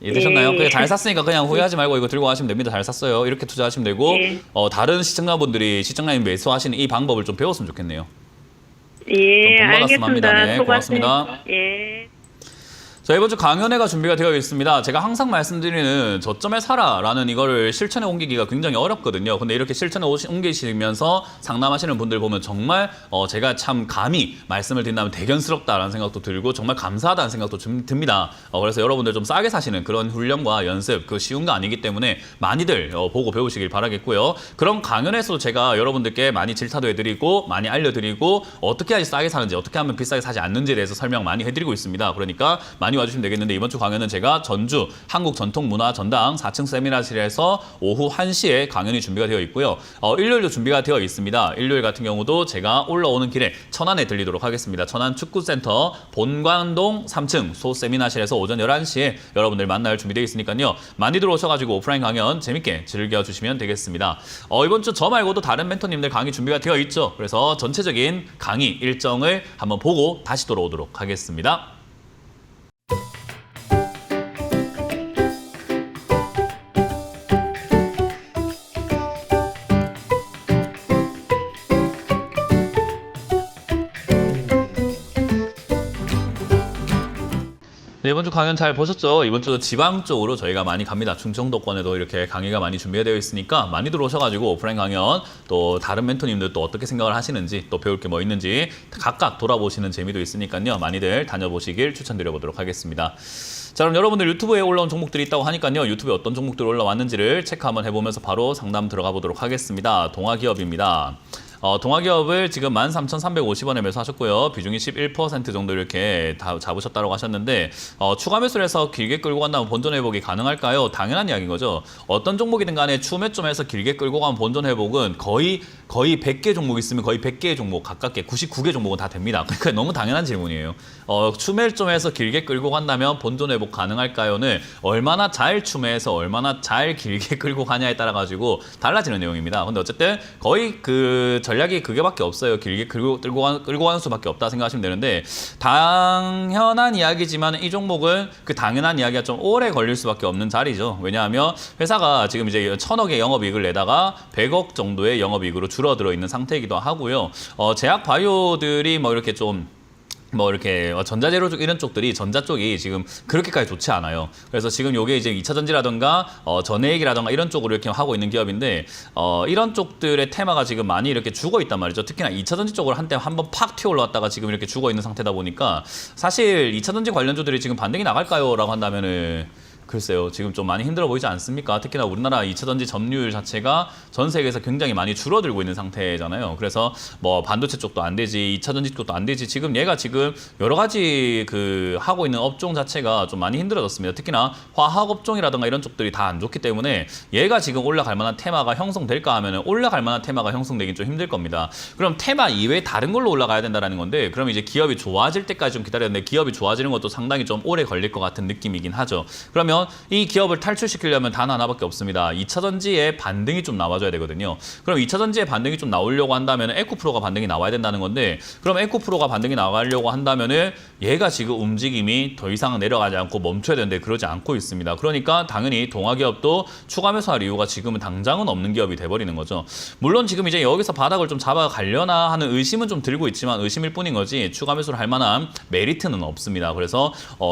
이해되셨나요? 예. 그냥 잘 샀으니까 그냥 후회하지 말고 이거 들고 가시면 됩니다. 잘 샀어요. 이렇게 투자하시면 되고 예. 다른 시청자분들이 시청자님 매수하시는 이 방법을 좀 배웠으면 좋겠네요. 예, 좀 본받았으면 합니다. 알겠습니다. 네, 수고하셨습니다. 고맙습니다. 예. 자, 이번 주 강연회가 준비가 되어 있습니다. 제가 항상 말씀드리는 저점에 사라라는 이거를 실천에 옮기기가 굉장히 어렵거든요. 근데 이렇게 실천에 옮기시면서 상담하시는 분들 보면 정말 제가 참 감히 말씀을 드린다면 대견스럽다라는 생각도 들고 정말 감사하다는 생각도 좀 듭니다. 그래서 여러분들 좀 싸게 사시는 그런 훈련과 연습 그 쉬운 거 아니기 때문에 많이들 보고 배우시길 바라겠고요. 그런 강연에서도 제가 여러분들께 많이 질타도 해드리고 많이 알려드리고 어떻게 해야지 싸게 사는지 어떻게 하면 비싸게 사지 않는지에 대해서 설명 많이 해드리고 있습니다. 그러니까 많이 와주시면 되겠는데 이번 주 강연은 제가 전주 한국전통문화전당 4층 세미나실에서 오후 1시에 강연이 준비가 되어 있고요. 일요일도 준비가 되어 있습니다. 일요일 같은 경우도 제가 올라오는 길에 천안에 들리도록 하겠습니다. 천안 축구센터 본관동 3층 소세미나실에서 오전 11시에 여러분들 만날 준비되어 있으니까요. 많이들 오셔가지고 오프라인 강연 재밌게 즐겨주시면 되겠습니다. 이번 주 저 말고도 다른 멘토님들 강의 준비가 되어 있죠. 그래서 전체적인 강의 일정을 한번 보고 다시 돌아오도록 하겠습니다. 네, 이번 주 강연 잘 보셨죠? 이번 주도 지방 쪽으로 저희가 많이 갑니다. 충청도권에도 이렇게 강의가 많이 준비가 되어 있으니까 많이들 오셔가지고 오프라인 강연 또 다른 멘토님들 또 어떻게 생각을 하시는지 또 배울 게 뭐 있는지 각각 돌아보시는 재미도 있으니까요. 많이들 다녀보시길 추천드려보도록 하겠습니다. 자, 그럼 여러분들 유튜브에 올라온 종목들이 있다고 하니까요. 유튜브에 어떤 종목들이 올라왔는지를 체크 한번 해보면서 바로 상담 들어가 보도록 하겠습니다. 동아기업입니다. 동아기업을 지금 13,350원에 매수하셨고요. 비중이 11% 정도 이렇게 다 잡으셨다고 하셨는데 추가 매수를 해서 길게 끌고 간다면 본전 회복이 가능할까요? 당연한 이야기인 거죠. 어떤 종목이든 간에 추매점에서 길게 끌고 가면 본전 회복은 거의 100개 종목 있으면 거의 100개의 종목 가깝게 99개 종목은 다 됩니다. 그러니까 너무 당연한 질문이에요. 추매점에서 길게 끌고 간다면 본전 회복 가능할까요?는 얼마나 잘 추매해서 얼마나 잘 길게 끌고 가냐에 따라 가지고 달라지는 내용입니다. 근데 어쨌든 거의 전략이 그게밖에 없어요. 길게 끌고 가는 수밖에 없다 생각하시면 되는데 당연한 이야기지만 이 종목은 그 당연한 이야기가 좀 오래 걸릴 수밖에 없는 자리죠. 왜냐하면 회사가 지금 이제 1,000억의 영업이익을 내다가 100억 정도의 영업이익으로 줄어들어 있는 상태이기도 하고요. 제약 바이오들이 뭐 이렇게 좀 이렇게 전자재료 쪽 이런 쪽들이 전자 쪽이 지금 그렇게까지 좋지 않아요. 그래서 지금 요게 이제 2차 전지라든가 전해액이라든가 이런 쪽으로 이렇게 하고 있는 기업인데 이런 쪽들의 테마가 지금 많이 이렇게 죽어 있단 말이죠. 특히나 2차 전지 쪽으로 한번 팍 튀어 올라왔다가 지금 이렇게 죽어 있는 상태다 보니까 사실 2차 전지 관련주들이 지금 반등이 나갈까요라고 한다면은 글쎄요. 지금 좀 많이 힘들어 보이지 않습니까? 특히나 우리나라 2차 전지 점유율 자체가 전 세계에서 굉장히 많이 줄어들고 있는 상태잖아요. 그래서 뭐 반도체 쪽도 안 되지, 2차 전지 쪽도 안 되지. 지금 얘가 지금 여러 가지 그 하고 있는 업종 자체가 좀 많이 힘들어졌습니다. 특히나 화학 업종이라든가 이런 쪽들이 다 안 좋기 때문에 얘가 지금 올라갈 만한 테마가 형성될까 하면은 올라갈 만한 테마가 형성되긴 좀 힘들 겁니다. 그럼 테마 이외에 다른 걸로 올라가야 된다는 건데 그럼 이제 기업이 좋아질 때까지 좀 기다려야 되는데 기업이 좋아지는 것도 상당히 좀 오래 걸릴 것 같은 느낌이긴 하죠. 그러면 이 기업을 탈출시키려면 단 하나밖에 없습니다. 2차 전지의 반등이 좀 나와줘야 되거든요. 그럼 2차 전지의 반등이 좀 나오려고 한다면 에코프로가 반등이 나와야 된다는 건데 그럼 에코프로가 반등이 나가려고 한다면은 얘가 지금 움직임이 더 이상 내려가지 않고 멈춰야 되는데 그러지 않고 있습니다. 그러니까 당연히 동아기업도 추가 매수할 이유가 지금은 당장은 없는 기업이 돼버리는 거죠. 물론 지금 이제 여기서 바닥을 좀 잡아가려나 하는 의심은 좀 들고 있지만 의심일 뿐인 거지 추가 매수를 할 만한 메리트는 없습니다. 그래서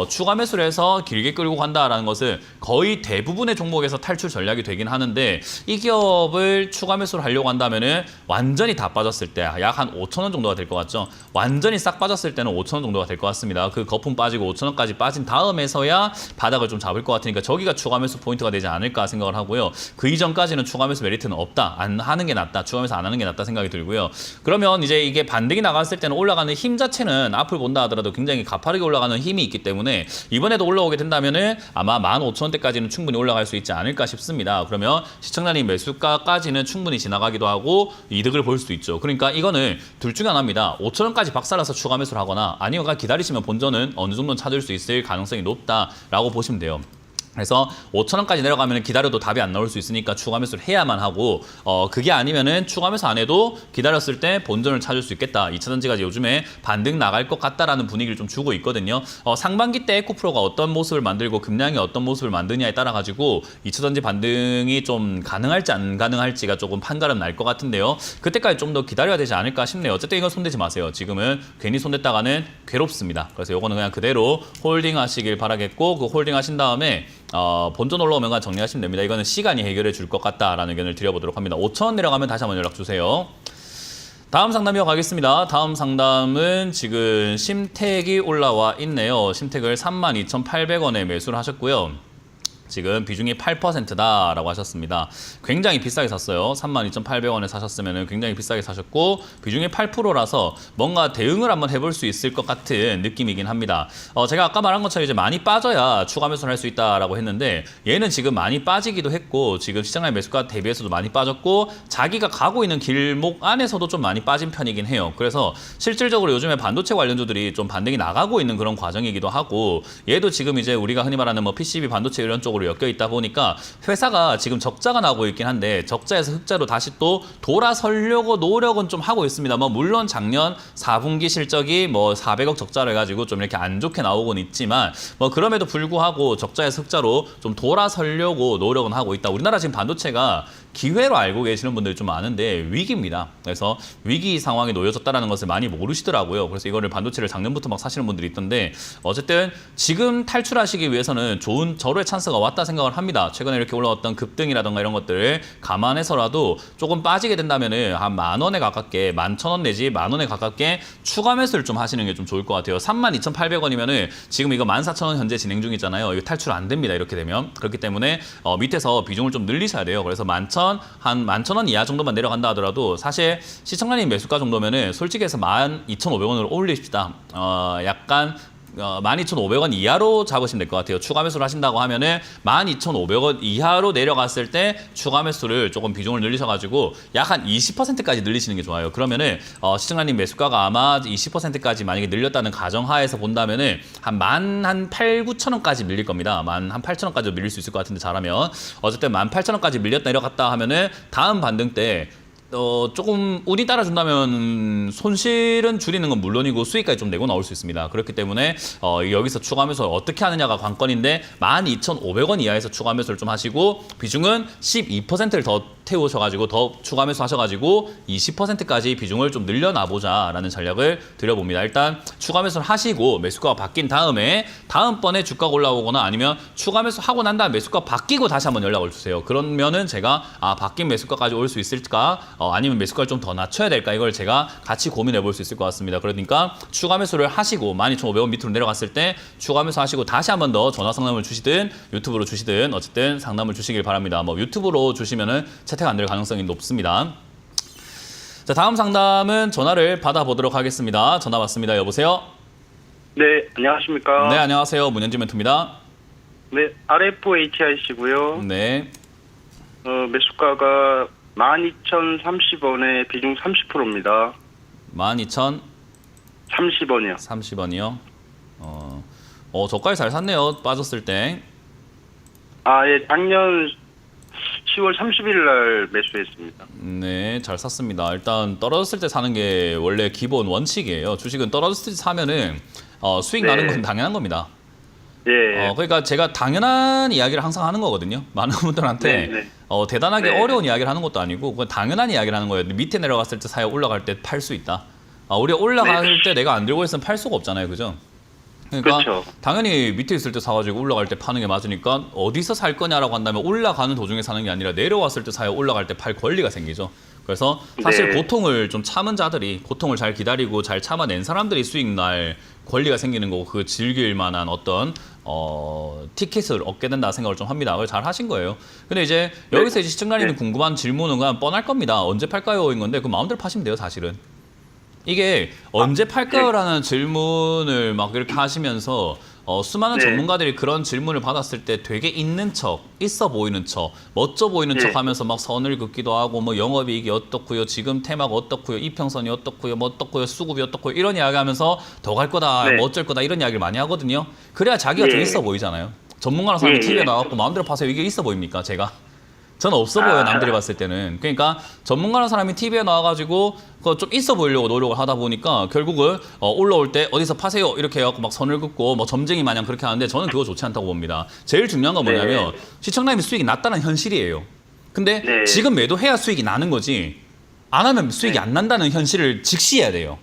추가 매수를 해서 길게 끌고 간다라는 것은 거의 대부분의 종목에서 탈출 전략이 되긴 하는데 이 기업을 추가 매수를 하려고 한다면은 완전히 다 빠졌을 때 약 한 5,000원 정도가 될 것 같죠. 완전히 싹 빠졌을 때는 5,000원 정도가 될 것 같습니다. 그 거품 빠지고 5,000원까지 빠진 다음에서야 바닥을 좀 잡을 것 같으니까 저기가 추가 매수 포인트가 되지 않을까 생각을 하고요. 그 이전까지는 추가 매수 메리트는 없다. 안 하는 게 낫다. 추가 매수 안 하는 게 낫다 생각이 들고요. 그러면 이제 이게 반등이 나갔을 때는 올라가는 힘 자체는 앞을 본다 하더라도 굉장히 가파르게 올라가는 힘이 있기 때문에 이번에도 올라오게 된다면은 아마 15,000원대까지는 충분히 올라갈 수 있지 않을까 싶습니다. 그러면 시청자님 매수가까지는 충분히 지나가기도 하고 이득을 볼 수 있죠. 그러니까 이거는 둘 중에 하나입니다. 5,000원까지 박살나서 추가 매수를 하거나 아니면 기다리시면 본전은 어느 정도는 찾을 수 있을 가능성이 높다라고 보시면 돼요. 그래서 5,000원까지 내려가면 기다려도 답이 안 나올 수 있으니까 추가 매수를 해야만 하고 그게 아니면은 추가 매수 안 해도 기다렸을 때 본전을 찾을 수 있겠다. 2차 전지가 요즘에 반등 나갈 것 같다라는 분위기를 좀 주고 있거든요. 상반기 때 에코프로가 어떤 모습을 만들고 금량이 어떤 모습을 만드냐에 따라 가지고 2차 전지 반등이 좀 가능할지 안 가능할지가 조금 판가름 날 것 같은데요. 그때까지 좀 더 기다려야 되지 않을까 싶네요. 어쨌든 이건 손대지 마세요. 지금은 괜히 손댔다가는 괴롭습니다. 그래서 이거는 그냥 그대로 홀딩 하시길 바라겠고 그 홀딩 하신 다음에 본전 올라오면 정리하시면 됩니다. 이거는 시간이 해결해 줄 것 같다라는 의견을 드려보도록 합니다. 5,000원 내려가면 다시 한번 연락 주세요. 다음 상담 이어가겠습니다. 다음 상담은 지금 심택이 올라와 있네요. 심택을 32,800원에 매수를 하셨고요. 지금 비중이 8%다라고 하셨습니다. 굉장히 비싸게 샀어요. 32,800원에 사셨으면 굉장히 비싸게 사셨고 비중이 8%라서 뭔가 대응을 한번 해볼 수 있을 것 같은 느낌이긴 합니다. 제가 아까 말한 것처럼 이제 많이 빠져야 추가 매수를 할 수 있다라고 했는데 얘는 지금 많이 빠지기도 했고 지금 시장의 매수가 대비해서도 많이 빠졌고 자기가 가고 있는 길목 안에서도 좀 많이 빠진 편이긴 해요. 그래서 실질적으로 요즘에 반도체 관련주들이 좀 반등이 나가고 있는 그런 과정이기도 하고 얘도 지금 이제 우리가 흔히 말하는 뭐 PCB 반도체 이런 쪽으로 엮여 있다 보니까 회사가 지금 적자가 나고 있긴 한데 적자에서 흑자로 다시 또 돌아서려고 노력은 좀 하고 있습니다. 뭐 물론 작년 4분기 실적이 뭐 400억 적자로 해가지고 좀 이렇게 안 좋게 나오곤 있지만 뭐 그럼에도 불구하고 적자에서 흑자로 좀 돌아서려고 노력은 하고 있다. 우리나라 지금 반도체가 기회로 알고 계시는 분들이 좀 많은데 위기입니다. 그래서 위기 상황에 놓여졌다는 것을 많이 모르시더라고요. 그래서 이거를 반도체를 작년부터 막 사시는 분들이 있던데 어쨌든 지금 탈출하시기 위해서는 좋은 절호의 찬스가 왔다 생각을 합니다. 최근에 이렇게 올라왔던 급등이라던가 이런 것들을 감안해서라도 조금 빠지게 된다면은 한 10,000원에 가깝게 11,000원 내지 10,000원에 가깝게 추가 매수를 좀 하시는 게 좀 좋을 것 같아요. 32,800원이면은 지금 이거 14,000원 현재 진행 중이잖아요. 이거 탈출 안 됩니다. 이렇게 되면. 그렇기 때문에 밑에서 비중을 좀 늘리셔야 돼요. 그래서 11,000원 한 11,000원 이하 정도만 내려간다 하더라도 사실 시청자님 매수가 정도면은 솔직히 해서 12,500원으로 올리십시다. 약간 12,500원 이하로 잡으시면 될 것 같아요. 추가 매수를 하신다고 하면은 12,500원 이하로 내려갔을 때 추가 매수를 조금 비중을 늘리셔가지고 약 한 20%까지 늘리시는 게 좋아요. 그러면은 시청자님 매수가가 아마 20%까지 만약에 늘렸다는 가정하에서 본다면은 한 18,900원까지 밀릴 겁니다. 18,000원까지 밀릴 수 있을 것 같은데 잘하면 어쨌든 18,000원까지 밀렸다 내려갔다 하면은 다음 반등 때 조금 운이 따라준다면 손실은 줄이는 건 물론이고 수익까지 좀 내고 나올 수 있습니다. 그렇기 때문에 여기서 추가 매수 어떻게 하느냐가 관건인데 12,500원 이하에서 추가 매수를 좀 하시고 비중은 12%를 더 태우셔가지고 더 추가 매수 하셔가지고 20%까지 비중을 좀 늘려놔보자라는 전략을 드려봅니다. 일단 추가 매수를 하시고 매수가가 바뀐 다음에 다음번에 주가가 올라오거나 아니면 추가 매수 하고 난 다음에 매수가 바뀌고 다시 한번 연락을 주세요. 그러면은 제가 바뀐 매수가까지 올 수 있을까 아니면 매수가를 좀 더 낮춰야 될까 이걸 제가 같이 고민해 볼 수 있을 것 같습니다. 그러니까 추가 매수를 하시고 12,500원 밑으로 내려갔을 때 추가 매수 하시고 다시 한번 더 전화 상담을 주시든 유튜브로 주시든 어쨌든 상담을 주시길 바랍니다. 뭐 유튜브로 주시면은 채택 안 될 가능성이 높습니다. 자, 다음 상담은 전화를 받아보도록 하겠습니다. 전화 받습니다. 여보세요? 네, 안녕하십니까? 네, 안녕하세요. 문현진 멘토입니다. 네, RFHIC고요. 네. 매수가가 12,030원에 비중 30%입니다. 12,030원이요. 30원이요. 저까지 잘 샀네요. 빠졌을 때. 예, 작년 10월 30일 날 매수했습니다. 네, 잘 샀습니다. 일단 떨어졌을 때 사는 게 원래 기본 원칙이에요. 주식은 떨어졌을 때 사면은 수익 나는 건 당연한 겁니다. 예. 그러니까 제가 당연한 이야기를 항상 하는 거거든요. 많은 분들한테 네. 대단하게 네. 어려운 이야기를 하는 것도 아니고 그건 당연한 이야기를 하는 거예요. 밑에 내려갔을 때 사야 올라갈 때 팔 수 있다. 우리가 올라갈 네. 때 내가 안 들고 있으면 팔 수가 없잖아요. 그죠? 그러니까 그렇죠. 당연히 밑에 있을 때 사가지고 올라갈 때 파는 게 맞으니까 어디서 살 거냐라고 한다면 올라가는 도중에 사는 게 아니라 내려왔을 때 사야 올라갈 때 팔 권리가 생기죠. 그래서 사실 네. 고통을 좀 참은 자들이 고통을 잘 기다리고 잘 참아낸 사람들이 수익 날 권리가 생기는 거고 그 즐길 만한 어떤 티켓을 얻게 된다 생각을 좀 합니다. 그걸 잘 하신 거예요. 근데 이제 여기서 이제 시청자님이 네. 궁금한 질문은 그냥 뻔할 겁니다. 언제 팔까요? 인 건데 그 마음대로 파시면 돼요, 사실은. 이게 언제 팔까요라는 질문을 막 이렇게 하시면서 수많은 네. 전문가들이 그런 질문을 받았을 때 되게 있는 척, 있어 보이는 척, 멋져 보이는 네. 척 하면서 막 선을 긋기도 하고 뭐 영업이익이 어떻고요, 지금 테마가 어떻고요, 이평선이 어떻고요, 뭐 어떻고요, 수급이 어떻고요 이런 이야기 하면서 더 갈 거다, 네. 뭐 어쩔 거다 이런 이야기를 많이 하거든요. 그래야 자기가 좀 예. 있어 보이잖아요. 전문가라는 사람이 예, TV에 예. 나와갖고 마음대로 파세요. 이게 있어 보입니까, 제가? 저는 없어 보여요, 남들이 봤을 때는. 그러니까 전문가라는 사람이 TV에 나와가지고 그거 좀 있어 보이려고 노력을 하다 보니까 결국은 올라올 때 어디서 파세요 이렇게 해갖고 막 선을 긋고 뭐 점쟁이 마냥 그렇게 하는데 저는 그거 좋지 않다고 봅니다. 제일 중요한 건 뭐냐면 시청자님이 수익이 낮다는 현실이에요. 근데 네. 지금 매도해야 수익이 나는 거지 안 하면 수익이 네. 안 난다는 현실을 직시해야 돼요.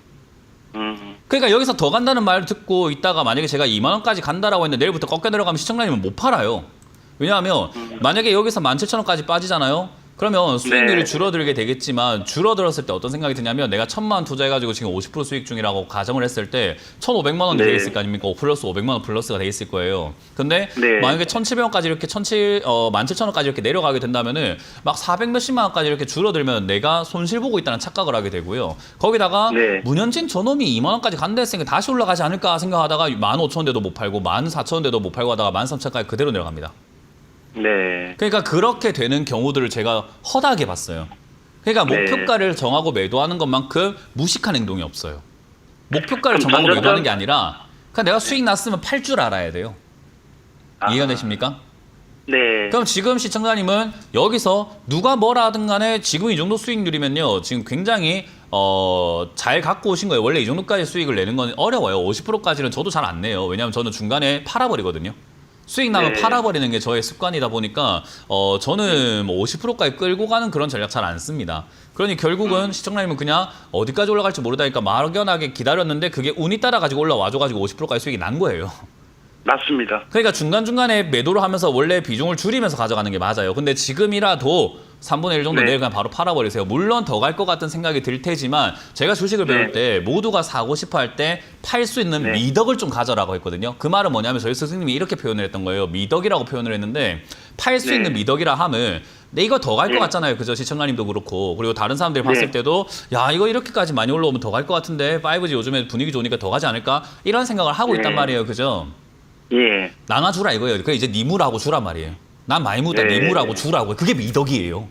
음. 그러니까 여기서 더 간다는 말을 듣고 있다가 만약에 제가 2만 원까지 간다라고 했는데 내일부터 꺾여 내려가면 시청자님은 못 팔아요. 왜냐하면 만약에 여기서 17,000원까지 빠지잖아요. 그러면 수익률이 네. 줄어들게 되겠지만 줄어들었을 때 어떤 생각이 드냐면 내가 1,000만 원 투자해가지고 지금 50% 수익 중이라고 가정을 했을 때 1,500만 원이 네. 돼 있을 거 아닙니까? 5 플러스 500만 원 플러스가 돼 있을 거예요. 근데 네. 만약에 1,700원까지 이렇게 17,000원까지 이렇게 내려가게 된다면은 막 400 몇십만 원까지 이렇게 줄어들면 내가 손실 보고 있다는 착각을 하게 되고요. 거기다가 네. 문현진 저놈이 2만 원까지 간다 했으니까 다시 올라가지 않을까 생각하다가 15,000원대도 못 팔고 14,000원대도 못 팔고 하다가 13,000원까지 그대로 내려갑니다. 네. 그러니까 그렇게 되는 경우들을 제가 허다하게 봤어요. 그러니까 네. 목표가를 정하고 매도하는 것만큼 무식한 행동이 없어요. 목표가를 그럼 정하고 던졌던- 매도하는 게 아니라 그냥 내가 수익 났으면 팔 줄 알아야 돼요. 이해가 되십니까? 네. 그럼 지금 시청자님은 여기서 누가 뭐라 하든 간에 지금 이 정도 수익률이면요. 지금 굉장히 잘 갖고 오신 거예요. 원래 이 정도까지 수익을 내는 건 어려워요. 50%까지는 저도 잘 안 내요. 왜냐하면 저는 중간에 팔아버리거든요. 수익 나면 네. 팔아버리는 게 저의 습관이다 보니까 저는 뭐 50%까지 끌고 가는 그런 전략 잘 안 씁니다. 그러니 결국은 시청자님은 그냥 어디까지 올라갈지 모르다니까 막연하게 기다렸는데 그게 운이 따라가지고 올라와줘가지고 50%까지 수익이 난 거예요. 맞습니다. 그러니까 중간중간에 매도를 하면서 원래 비중을 줄이면서 가져가는 게 맞아요. 근데 지금이라도 3분의 1 정도 네. 내일 그냥 바로 팔아버리세요. 물론 더 갈 것 같은 생각이 들 테지만 제가 주식을 배울 네. 때 모두가 사고 싶어 할 때 팔 수 있는 네. 미덕을 좀 가져라고 했거든요. 그 말은 뭐냐면 저희 스승님이 이렇게 표현을 했던 거예요. 미덕이라고 표현을 했는데 팔 수 네. 있는 미덕이라 함은 내 이거 더 갈 것 네. 같잖아요. 그죠? 시청자님도 그렇고 그리고 다른 사람들이 봤을 네. 때도 야 이거 이렇게까지 많이 올라오면 더 갈 것 같은데 5G 요즘에 분위기 좋으니까 더 가지 않을까? 이런 생각을 하고 네. 있단 말이에요. 그죠? 예. 나눠주라 이거예요. 그게 이제 니무라고 주란 말이에요. 난 많이 묻다 네. 니무라고 주라고. 그게 미덕이에요.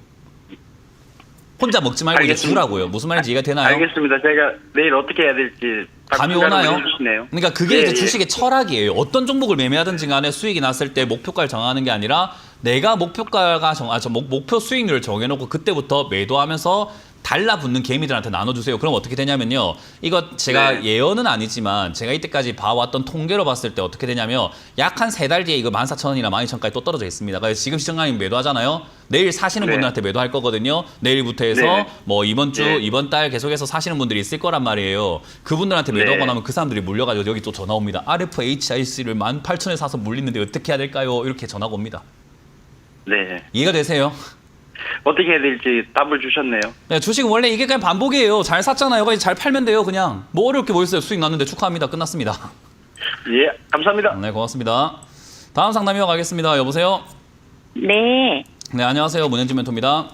혼자 먹지 말고 이제 알겠습니다. 주라고요. 무슨 말인지 이해가 되나요? 알겠습니다. 제가 내일 어떻게 해야 될지 감이 답변을 오나요? 해주시네요. 그러니까 그게 예, 이제 예. 주식의 철학이에요. 어떤 종목을 매매하든지 간에 수익이 났을 때 목표가를 정하는 게 아니라 내가 목표 수익률을 정해놓고 그때부터 매도하면서 달라붙는 개미들한테 나눠주세요. 그럼 어떻게 되냐면요. 이거 제가 네. 예언은 아니지만 제가 이때까지 봐왔던 통계로 봤을 때 어떻게 되냐면 약 한 3달 뒤에 이거 14,000원이나 12,000원까지 또 떨어져 있습니다. 그래서 지금 시청자님 매도하잖아요. 내일 사시는 네. 분들한테 매도할 거거든요. 내일부터 해서 네. 뭐 이번 주, 네. 이번 달 계속해서 사시는 분들이 있을 거란 말이에요. 그분들한테 매도하고 네. 나면 그 사람들이 물려가지고 여기 또 전화 옵니다. RFHIC를 18,000원에 사서 물리는데 어떻게 해야 될까요? 이렇게 전화가 옵니다. 네. 이해가 되세요? 어떻게 해야 될지 답을 주셨네요. 네, 주식은 원래 이게 그냥 반복이에요. 잘 샀잖아요. 그냥 잘 팔면 돼요. 그냥 뭐 어려울 게 뭐 있어요. 수익 났는데 축하합니다. 끝났습니다. 예, 감사합니다. 네, 고맙습니다. 다음 상담 이어가겠습니다. 여보세요? 네. 네, 안녕하세요. 문현진 멘토입니다.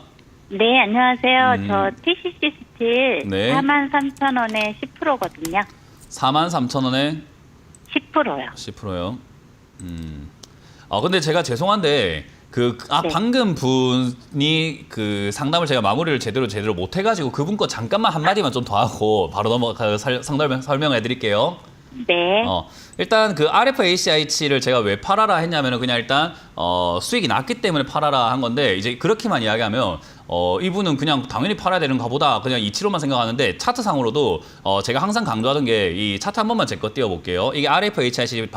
네, 안녕하세요. 저 TCC 스틸 네. 43,000원에 10%거든요. 43,000원에 10%요. 10%요. 근데 제가 죄송한데 네. 방금 분이 그 상담을 제가 마무리를 제대로 못 해가지고 그분 거 잠깐만 한 마디만 좀 더 하고 바로 넘어가 설명해 드릴게요. 네. 일단 그 RFACI를 제가 왜 팔아라 했냐면은 그냥 일단 수익이 났기 때문에 팔아라 한 건데 이제 그렇게만 이야기하면 이분은 그냥 당연히 팔아야 되는가 보다 그냥 이치로만 생각하는데 차트상으로도 제가 항상 강조하던 게 이 차트 한 번만 제 거 띄워볼게요. 이게 RFHIC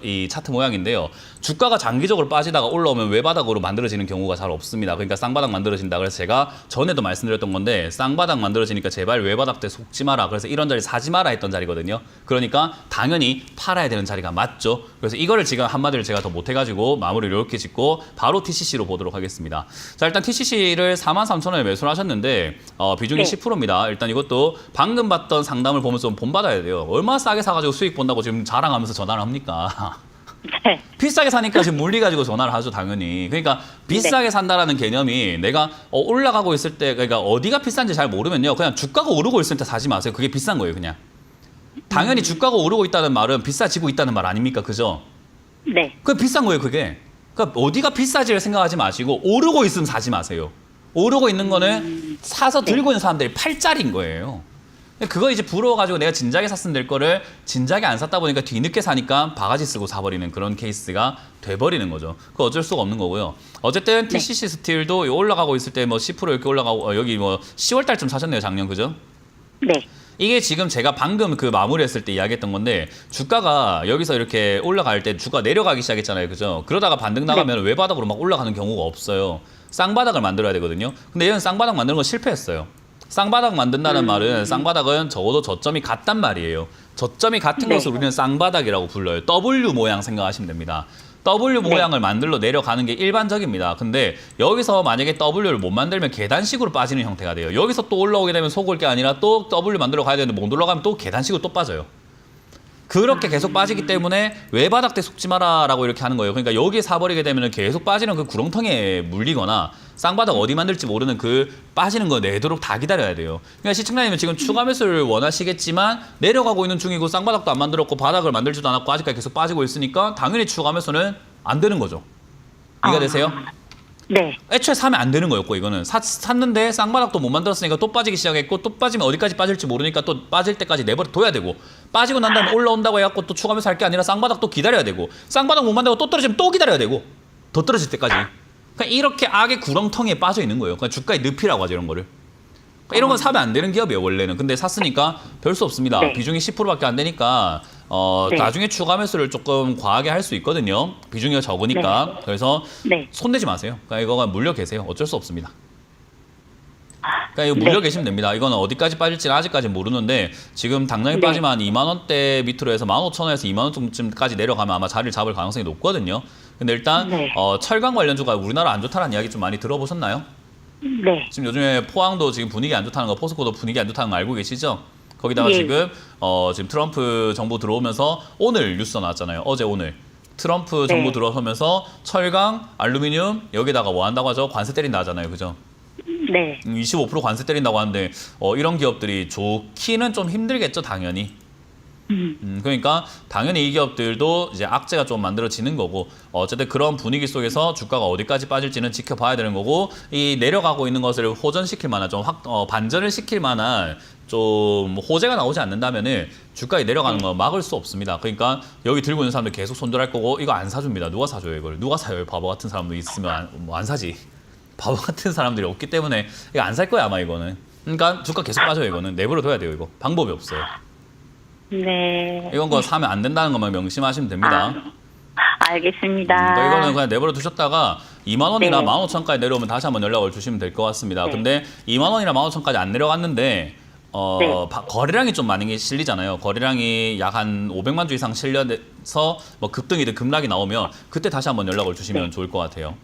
이 차트 모양인데요. 주가가 장기적으로 빠지다가 올라오면 외바닥으로 만들어지는 경우가 잘 없습니다. 그러니까 쌍바닥 만들어진다. 그래서 제가 전에도 말씀드렸던 건데 쌍바닥 만들어지니까 제발 외바닥 때 속지 마라. 그래서 이런 자리 사지 마라 했던 자리거든요. 그러니까 당연히 팔아야 되는 자리가 맞죠. 그래서 이거를 지금 한마디를 제가 더 못해가지고 마무리를 이렇게 짓고 바로 TCC로 보도록 하겠습니다. 자, 일단 TCC를 43,000원에 매수를 하셨는데 비중이 네. 10%입니다. 일단 이것도 방금 봤던 상담을 보면서 좀 본받아야 돼요. 얼마나 싸게 사가지고 수익 본다고 지금 자랑하면서 전화를 합니까? 네. 비싸게 사니까 지금 물리 가지고 전화를 하죠, 당연히. 그러니까 비싸게 산다라는 개념이 내가 올라가고 있을 때 그러니까 어디가 비싼지 잘 모르면요. 그냥 주가가 오르고 있을 때 사지 마세요. 그게 비싼 거예요, 그냥. 당연히 주가가 오르고 있다는 말은 비싸지고 있다는 말 아닙니까? 그죠? 네. 그게 비싼 거예요, 그게. 그러니까 어디가 비싸지를 생각하지 마시고 오르고 있으면 사지 마세요. 오르고 있는 거는 사서 들고 있는 사람들이 팔자리인 거예요. 그거 이제 부러워가지고 내가 진작에 샀으면 될 거를 진작에 안 샀다 보니까 뒤늦게 사니까 바가지 쓰고 사버리는 그런 케이스가 돼버리는 거죠. 그거 어쩔 수가 없는 거고요. 어쨌든 TCC 스틸도 올라가고 있을 때 뭐 10% 이렇게 올라가고 여기 뭐 10월 달쯤 사셨네요, 작년. 그죠? 네. 이게 지금 제가 방금 그 마무리했을 때 이야기했던 건데 주가가 여기서 이렇게 올라갈 때 주가 내려가기 시작했잖아요. 그죠? 그러다가 반등 나가면 외바닥으로 막 올라가는 경우가 없어요. 쌍바닥을 만들어야 되거든요. 근데 얘는 쌍바닥 만드는 거 실패했어요. 쌍바닥 만든다는 말은 쌍바닥은 적어도 저점이 같단 말이에요. 저점이 같은 네. 것을 우리는 쌍바닥이라고 불러요. W 모양 생각하시면 됩니다. W 모양을 만들러 내려가는 게 일반적입니다. 근데 여기서 만약에 W를 못 만들면 계단식으로 빠지는 형태가 돼요. 여기서 또 올라오게 되면 속 올 게 아니라 또 W 만들러 가야 되는데 못 올라가면 또 계단식으로 또 빠져요. 그렇게 계속 빠지기 때문에 외바닥 때 속지 마라라고 이렇게 하는 거예요. 그러니까 여기에 사버리게 되면 계속 빠지는 그 구렁텅이에 물리거나 쌍바닥 어디 만들지 모르는 그 빠지는 거 내도록 다 기다려야 돼요. 그러니까 시청자님은 지금 추가 매수를 원하시겠지만 내려가고 있는 중이고 쌍바닥도 안 만들었고 바닥을 만들지도 않았고 아직까지 계속 빠지고 있으니까 당연히 추가 매수는 안 되는 거죠. 이해가 되세요? 네. 애초에 사면 안 되는 거였고 이거는 샀는데 쌍바닥도 못 만들었으니까 또 빠지기 시작했고 또 빠지면 어디까지 빠질지 모르니까 또 빠질 때까지 내버려둬야 되고 빠지고 난 다음에 올라온다고 해갖고 또 추가하면서 할 게 아니라 쌍바닥 또 기다려야 되고 쌍바닥 못 만들고 또 떨어지면 또 기다려야 되고 더 떨어질 때까지 그러니까 이렇게 악의 구렁텅이에 빠져 있는 거예요. 그러니까 주가의 늪이라고 하죠, 이런 거를. 그러니까 이런 건 사면 안 되는 기업이에요, 원래는. 근데 샀으니까 별 수 없습니다. 네. 비중이 10%밖에 안 되니까 네. 나중에 추가 매수를 조금 과하게 할 수 있거든요. 비중이 적으니까. 그래서 네. 손대지 마세요. 그러니까 이거가 물려 계세요. 어쩔 수 없습니다. 그러니까 이거 물려 네. 계시면 됩니다. 이거는 어디까지 빠질지는 아직까지 모르는데 지금 당장에 네. 빠지면 한 2만 원대 밑으로 해서 15,000원에서 2만 원쯤까지 내려가면 아마 자리를 잡을 가능성이 높거든요. 근데 일단 네. 철강 관련주가 우리나라 안 좋다는 이야기 좀 많이 들어보셨나요? 네. 지금 요즘에 포항도 지금 분위기 안 좋다는 거, 포스코도 분위기 안 좋다는 거 알고 계시죠? 거기다가 예. 지금 트럼프 정부 들어오면서 오늘 뉴스 나왔잖아요. 어제 오늘. 트럼프 정부 네. 들어서면서 철강, 알루미늄 여기다가 뭐 한다고 하죠? 관세 때린다 하잖아요. 그죠? 네. 25% 관세 때린다고 하는데 이런 기업들이 좋기는 좀 힘들겠죠, 당연히. 그러니까 당연히 이 기업들도 이제 악재가 좀 만들어지는 거고 어쨌든 그런 분위기 속에서 주가가 어디까지 빠질지는 지켜봐야 되는 거고 이 내려가고 있는 것을 호전시킬 만한 좀 반전을 시킬 만한 좀 호재가 나오지 않는다면은 주가에 내려가는 거 막을 수 없습니다. 그러니까 여기 들고 있는 사람들 계속 손절할 거고 이거 안 사줍니다. 누가 사줘요 이걸? 누가 사요? 바보 같은 사람도 있으면 안 사지. 바보 같은 사람들이 없기 때문에 이거 안 살 거야 아마 이거는. 그러니까 주가 계속 빠져요. 이거는 내버려 둬야 돼요. 이거 방법이 없어요. 네. 이건 거 사면 안 된다는 것만 명심하시면 됩니다. 알겠습니다. 그러니까 이거는 그냥 내버려 두셨다가 2만 원이나 네. 15,000원까지 내려오면 다시 한번 연락을 주시면 될 것 같습니다. 네. 근데 2만 원이나 15,000원까지 안 내려갔는데 네. 거래량이 좀 많은 게 실리잖아요. 거래량이 약 한 500만 주 이상 실려서 뭐 급등이든 급락이 나오면 그때 다시 한번 연락을 주시면 네. 좋을 것 같아요.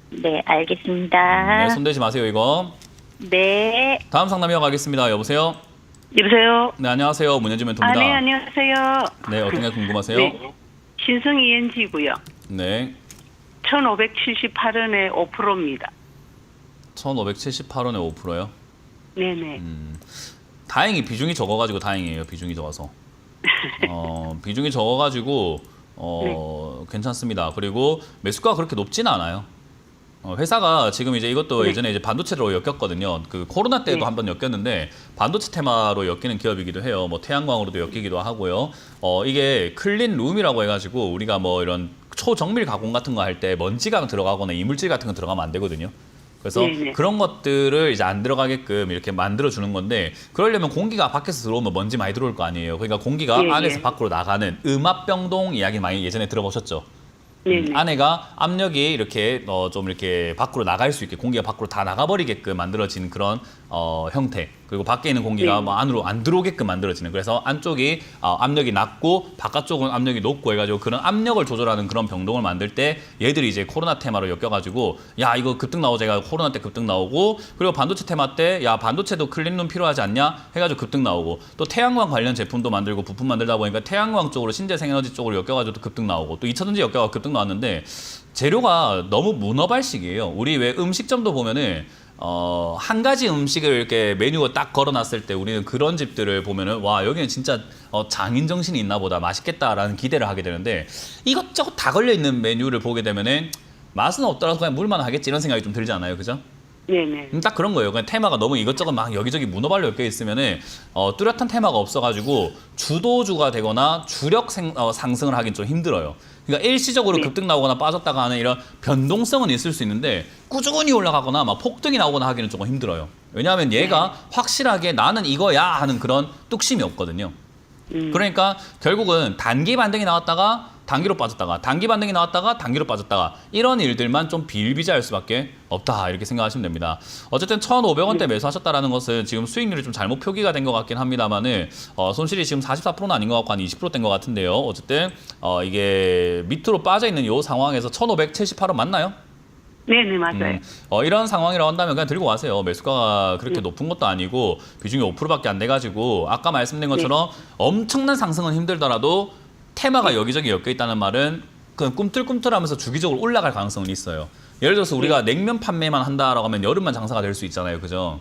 네, 알겠습니다. 네, 손대지 마세요, 이거. 네. 다음 상담 이어가겠습니다. 여보세요? 여보세요? 네, 안녕하세요. 문현진 멘토입니다. 네, 안녕하세요. 네, 어떤 게 궁금하세요? 네. 신성 ENG고요. 네. 1,578원에 5%입니다. 1,578원에 5%요? 네네. 다행히 비중이 적어가지고 다행이에요. 비중이 적어서. 비중이 적어가지고 괜찮습니다. 그리고 매수가가 그렇게 높지는 않아요. 회사가 지금 이제 이것도 예전에 이제 반도체로 엮였거든요. 그 코로나 때도 네. 한번 엮였는데 반도체 테마로 엮이는 기업이기도 해요. 뭐 태양광으로도 엮이기도 하고요. 이게 클린 룸이라고 해가지고 우리가 뭐 이런 초정밀 가공 같은 거 할 때 먼지가 들어가거나 이물질 같은 거 들어가면 안 되거든요. 그래서 네네. 그런 것들을 이제 안 들어가게끔 이렇게 만들어 주는 건데 그러려면 공기가 밖에서 들어오면 먼지 많이 들어올 거 아니에요. 그러니까 공기가 예, 안에서 예. 밖으로 나가는 음압병동 이야기 많이 예전에 들어보셨죠? 네네. 안에가 압력이 이렇게 좀 이렇게 밖으로 나갈 수 있게 공기가 밖으로 다 나가버리게끔 만들어진 그런 형태. 그리고 밖에 있는 공기가 네. 뭐 안으로 안 들어오게끔 만들어지는. 그래서 안쪽이 압력이 낮고 바깥쪽은 압력이 높고 해가지고 그런 압력을 조절하는 그런 병동을 만들 때 얘들이 이제 코로나 테마로 엮여가지고 야 이거 급등 나오자 해가 코로나 때 급등 나오고 그리고 반도체 테마 때 야 반도체도 클린룸 필요하지 않냐 해가지고 급등 나오고 또 태양광 관련 제품도 만들고 부품 만들다 보니까 태양광 쪽으로 신재생에너지 쪽으로 엮여가지고 또 급등 나오고 또 2차전지 엮여가 급등 나왔는데 재료가 너무 문어발식이에요. 우리 왜 음식점도 보면은 한 가지 음식을 이렇게 메뉴가 딱 걸어놨을 때 우리는 그런 집들을 보면은 와 여기는 진짜 장인 정신이 있나 보다 맛있겠다라는 기대를 하게 되는데 이것저것 다 걸려 있는 메뉴를 보게 되면은 맛은 없더라도 그냥 물만 하겠지 이런 생각이 좀 들지 않아요, 그죠? 네네. 딱 그런 거예요. 그냥 테마가 너무 이것저것 막 여기저기 문어발로 엮여 있으면은 뚜렷한 테마가 없어가지고 주도주가 되거나 주력 상승을 하긴 좀 힘들어요. 그러니까 일시적으로 네. 급등 나오거나 빠졌다가 하는 이런 변동성은 있을 수 있는데 꾸준히 올라가거나 막 폭등이 나오거나 하기는 조금 힘들어요. 왜냐하면 얘가 확실하게 나는 이거야 하는 그런 뚝심이 없거든요. 그러니까 결국은 단기 반등이 나왔다가 단기로 빠졌다가 단기 반등이 나왔다가 단기로 빠졌다가 이런 일들만 좀 비일비재할 수밖에 없다 이렇게 생각하시면 됩니다. 어쨌든 1,500원대 매수하셨다라는 것은 지금 수익률이 좀 잘못 표기가 된 것 같긴 합니다만은 손실이 지금 44%는 아닌 것 같고 한 20% 된 것 같은데요. 어쨌든 이게 밑으로 빠져 있는 이 상황에서 1,578원 맞나요? 네네, 맞아요. 이런 상황이라고 한다면 그냥 들고 가세요. 매수가가 그렇게 높은 것도 아니고 비중이 5%밖에 안 돼가지고 아까 말씀드린 것처럼 엄청난 상승은 힘들더라도 테마가 여기저기 엮여 있다는 말은 그냥 꿈틀꿈틀하면서 주기적으로 올라갈 가능성은 있어요. 예를 들어서 우리가 냉면 판매만 한다라고 하면 여름만 장사가 될 수 있잖아요, 그죠?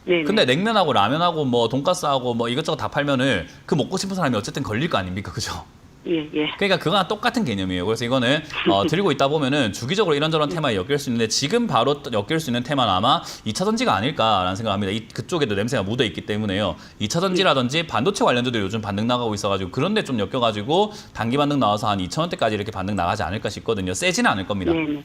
네네. 근데 냉면하고 라면하고 뭐 돈가스하고 뭐 이것저것 다 팔면은 그 먹고 싶은 사람이 어쨌든 걸릴 거 아닙니까, 그죠? 예, 예. 그러니까 그거랑 똑같은 개념이에요. 그래서 이거는 들고 있다 보면은 주기적으로 이런저런 테마에 엮일 수 있는데 지금 바로 엮일 수 있는 테마는 아마 2차전지가 아닐까라는 생각을 합니다. 그쪽에도 냄새가 묻어 있기 때문에요. 2차전지라든지 반도체 관련주들이 요즘 반등 나가고 있어가지고 그런데 좀 엮여가지고 단기 반등 나와서 한 2,000원대까지 이렇게 반등 나가지 않을까 싶거든요. 세지는 않을 겁니다. 네네.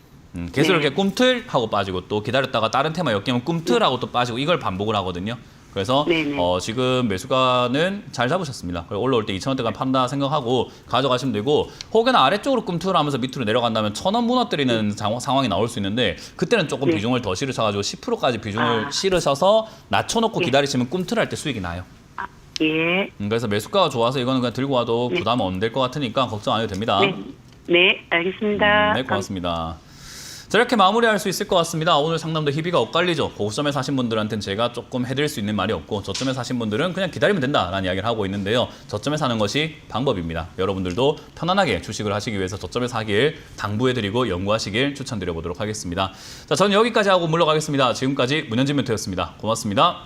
계속 네. 이렇게 꿈틀하고 빠지고 또 기다렸다가 다른 테마 엮이면 꿈틀하고 또 빠지고 이걸 반복을 하거든요. 그래서 네네. 지금 매수가는 잘 잡으셨습니다. 올라올 때 2,000원대가 판다 생각하고 가져가시면 되고 혹여나 아래쪽으로 꿈틀하면서 밑으로 내려간다면 1,000원 무너뜨리는 상황이 나올 수 있는데 그때는 조금 네. 비중을 더 실으셔가지고 10%까지 비중을 실으셔서 낮춰놓고 기다리시면 꿈틀할 때 수익이 나요. 예. 그래서 매수가가 좋아서 이거는 그냥 들고 와도 부담 안 될 것 같으니까 걱정 안 해도 됩니다. 네. 네, 알겠습니다. 네, 고맙습니다. 자, 이렇게 마무리할 수 있을 것 같습니다. 오늘 상담도 희비가 엇갈리죠. 고점에 사신 분들한테는 제가 조금 해드릴 수 있는 말이 없고 저점에 사신 분들은 그냥 기다리면 된다라는 이야기를 하고 있는데요. 저점에 사는 것이 방법입니다. 여러분들도 편안하게 주식을 하시기 위해서 저점에 사길 당부해드리고 연구하시길 추천드려보도록 하겠습니다. 자, 저는 여기까지 하고 물러가겠습니다. 지금까지 문현진 멘토였습니다. 고맙습니다.